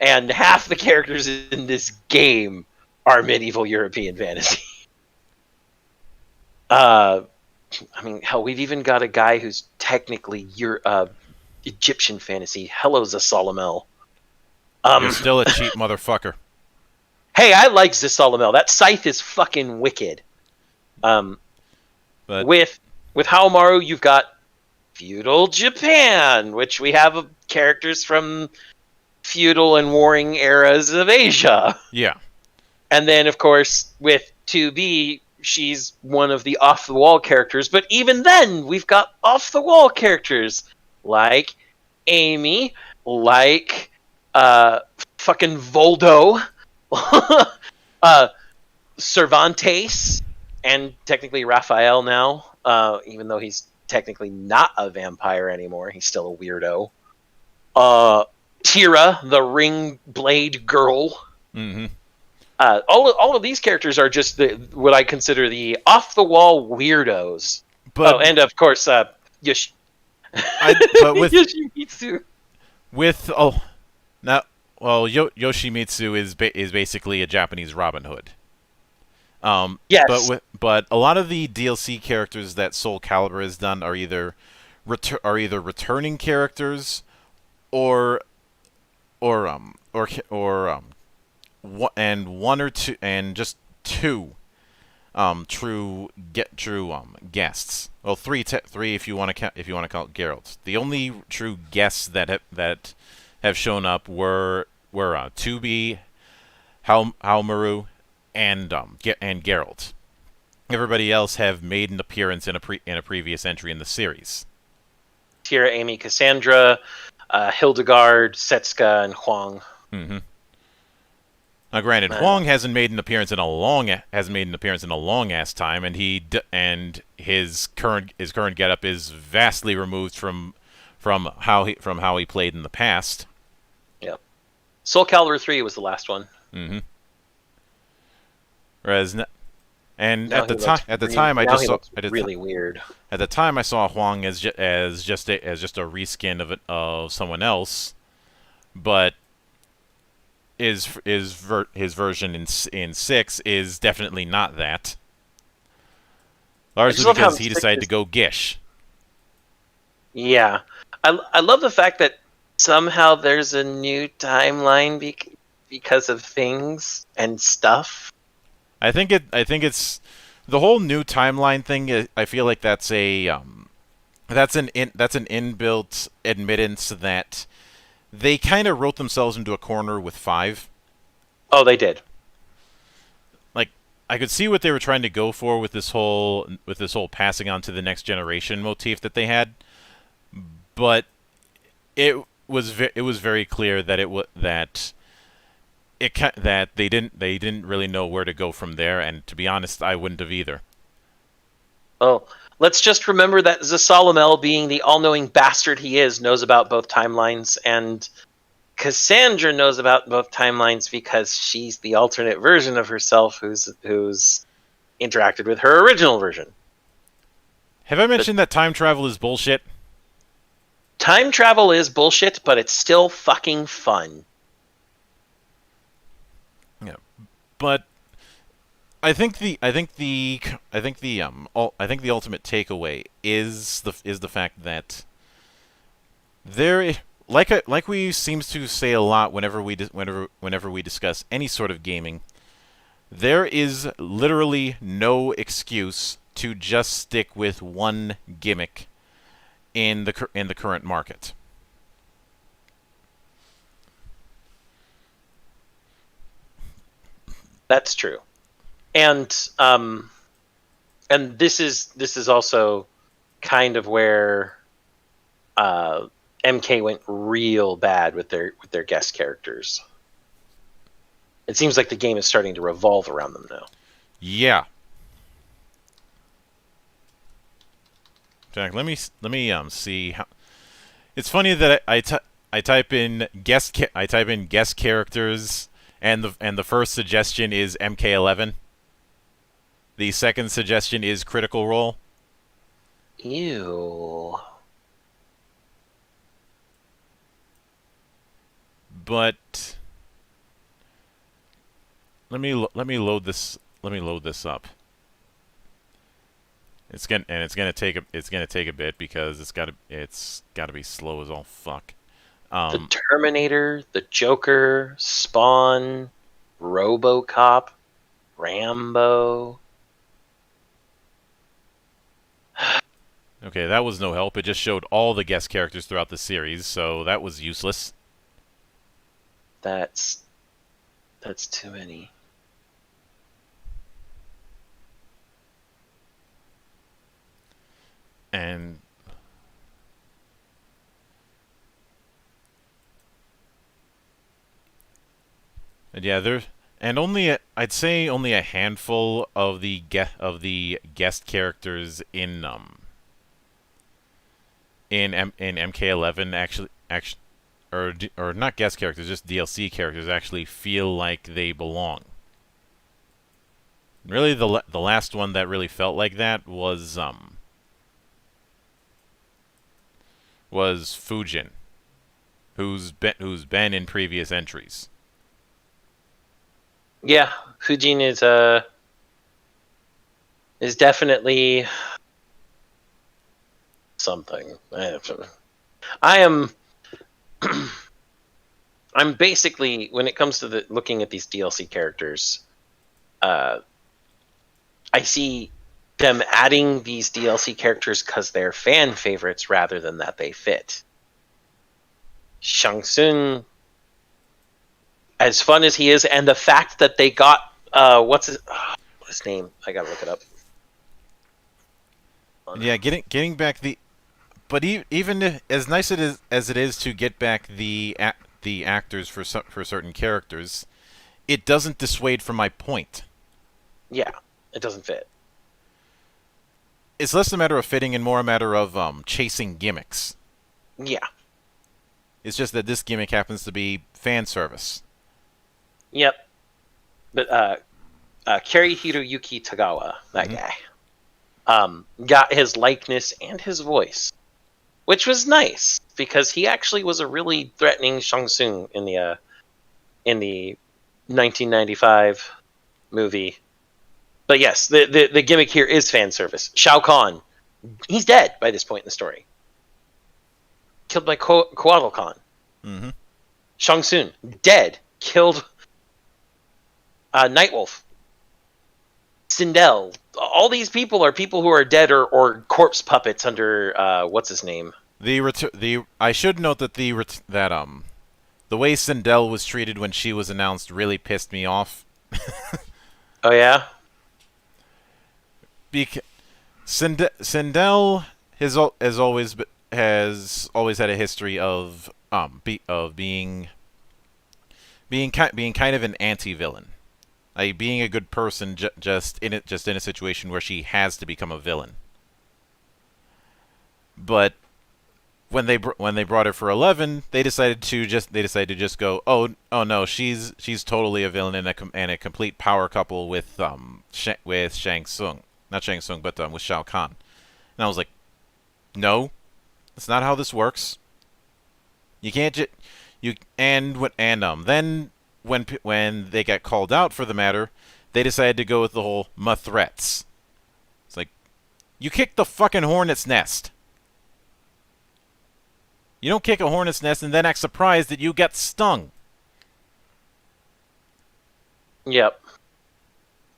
and half the characters in this game are medieval European fantasy. I mean, hell, we've even got a guy who's technically Egyptian fantasy. Hello, Zasalamel. You're still a cheap motherfucker. Hey, I like Zasalamel. That scythe is fucking wicked. But With Haomaru, you've got feudal Japan, which we have characters from feudal and warring eras of Asia. yeah, And then, of course, with 2B, she's one of the off-the-wall characters. But even then, we've got off-the-wall characters like Amy, like fucking Voldo, Cervantes, and technically Raphael now, even though he's technically not a vampire anymore. He's still a weirdo. Tira, the ring blade girl. mm-hmm. All of these characters are just what I consider the off-the-wall weirdos. But And of course, but with Yoshimitsu. Yoshimitsu is basically a Japanese Robin Hood. Yes. But a lot of the DLC characters that Soul Calibur has done are either returning characters or one or two and just two true guests. Well, three if you want to count Geralt. The only true guests that have shown up were 2B, Haomaru, and Geralt. Everybody else have made an appearance in a previous entry in the series. Tira, Amy, Cassandra, Hildegard, Setsuka, and Huang. Mm-hmm. Now, granted, Huang hasn't made an appearance in a long ass time, and his current getup is vastly removed from how he played in the past. Yep. Soul Calibur 3 was the last one. Mm-hmm. Whereas, Now at the he time, I looks just saw really weird. At the time, I saw Huang as just a reskin of someone else, but his version in 6 is definitely not that. Largely because he decided to go Gish. Yeah, I love the fact that somehow there's a new timeline because of things and stuff. I think it's the whole new timeline thing. I feel like that's an inbuilt admittance that they kind of wrote themselves into a corner with 5. Oh, they did. Like, I could see what they were trying to go for with this whole passing on to the next generation motif that they had, but it was very clear that that they didn't really know where to go from there, and to be honest, I wouldn't have either. Oh, let's just remember that Zasalamel, being the all-knowing bastard he is, knows about both timelines, and Cassandra knows about both timelines because she's the alternate version of herself who's interacted with her original version. Have I mentioned that time travel is bullshit? Time travel is bullshit, but it's still fucking fun. Yeah, but I think the ultimate takeaway is the fact that there, like we seems to say a lot whenever we discuss any sort of gaming, there is literally no excuse to just stick with one gimmick in the current market. That's true. And this is also kind of where MK went real bad with their guest characters. It seems like the game is starting to revolve around them now. Yeah. Jack, let me see how. It's funny that I type in guest characters And the first suggestion is MK11. The second suggestion is Critical Role. Ew. But let me load this up. It's gonna take a bit because it's gotta be slow as all fuck. The Terminator, the Joker, Spawn, RoboCop, Rambo. Okay, that was no help. It just showed all the guest characters throughout the series, so that was useless. That's too many. And yeah, I'd say only a handful of the guest characters in MK11 actually or not guest characters, just DLC characters actually feel like they belong. Really, the last one that really felt like that was Fujin, who's been in previous entries. Yeah, Fujin is definitely something. I am. I'm basically, when it comes to looking at these DLC characters, I see them adding these DLC characters because they're fan favorites rather than that they fit. Shang Tsung, as fun as he is, and the fact that they got what's his name? I gotta look it up. Yeah, getting back but even as nice as it is to get back the actors for certain characters, it doesn't dissuade from my point. Yeah, it doesn't fit. It's less a matter of fitting and more a matter of chasing gimmicks. Yeah. It's just that this gimmick happens to be fan service. Yep. But Hiroyuki Tagawa, that guy, got his likeness and his voice, which was nice because he actually was a really threatening Shang Tsung in the 1995 movie. But yes, the gimmick here is fan service. Shao Kahn, he's dead by this point in the story. Killed by Kuatal Khan. Mm-hmm. Shang Tsung, dead. Killed Nightwolf. Sindel. All these people are people who are dead or corpse puppets under what's his name? I should note that the way Sindel was treated when she was announced really pissed me off. Oh yeah. Sindel has always had a history of being kind of an anti-villain, like being a good person just in a situation where she has to become a villain. But when they brought her for 11, they decided to just go, oh no, she's totally a villain and a complete power couple with Shang Tsung. Not Shang Tsung, but with Shao Kahn. And I was like, no, that's not how this works. You can't then when they got called out for the matter, they decided to go with the whole threats. It's like, you kicked the fucking hornet's nest. You don't kick a hornet's nest and then act surprised that you get stung. Yep.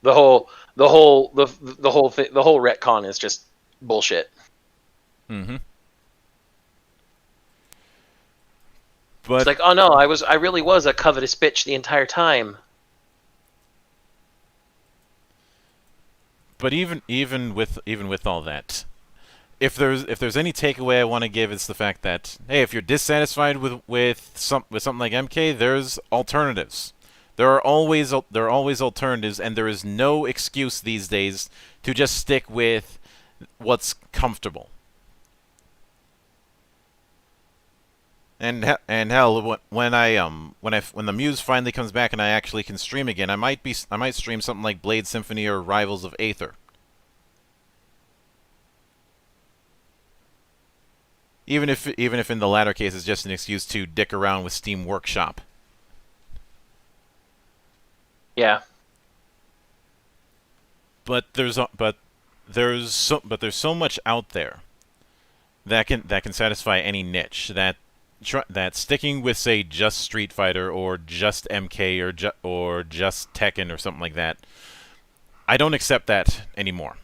The whole retcon is just bullshit. Mm-hmm. But it's like, oh no, I really was a covetous bitch the entire time. But even with all that, if there's any takeaway I want to give, it's the fact that, hey, if you're dissatisfied with something like MK, there's alternatives. There are always alternatives, and there is no excuse these days to just stick with what's comfortable. And hell, when the Muse finally comes back and I actually can stream again, I might stream something like Blade Symphony or Rivals of Aether. Even if in the latter case it's just an excuse to dick around with Steam Workshop. Yeah. But there's so much out there that can satisfy any niche that sticking with, say, just Street Fighter or just MK or just Tekken or something like that, I don't accept that anymore.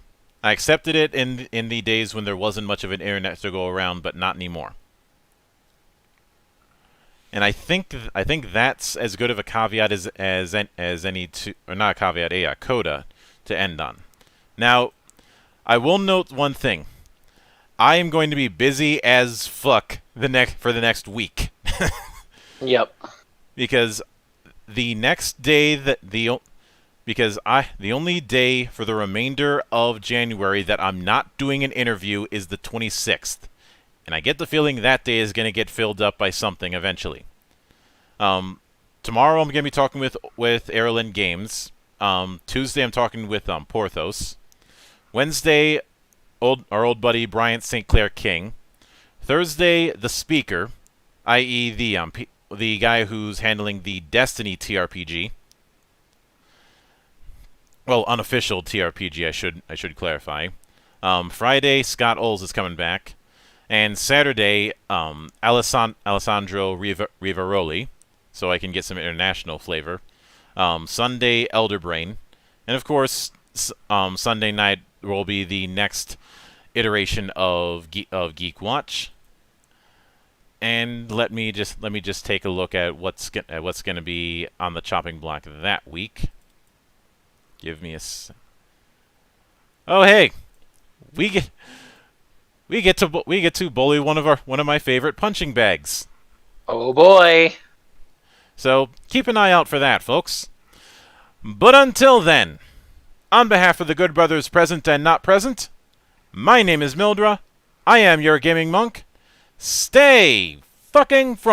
I accepted it in the days when there wasn't much of an internet to go around, but not anymore. And I think that's as good of a caveat as any to, or not a caveat, a coda to end on. Now, I will note one thing. I am going to be busy as fuck for the next week. Yep. Because the next day the only day for the remainder of January that I'm not doing an interview is the 26th. And I get the feeling that day is going to get filled up by something eventually. Tomorrow I'm going to be talking with Airland Games. Tuesday I'm talking with Porthos. Wednesday, our old buddy Bryant St. Clair King. Thursday, the speaker, i.e. the guy who's handling the Destiny TRPG. Well, unofficial TRPG, I should clarify. Friday, Scott Oles is coming back. And Saturday, Alessandro Rivaroli, so I can get some international flavor. Sunday, Elderbrain. And of course, Sunday night will be the next iteration of GeekWatch. And let me just take a look at what's going to be on the chopping block that week. Give me a Oh, hey. We get to bully one of my favorite punching bags. Oh boy. So, keep an eye out for that, folks. But until then, on behalf of the good brothers present and not present, my name is Mildra. I am your gaming monk. Stay fucking from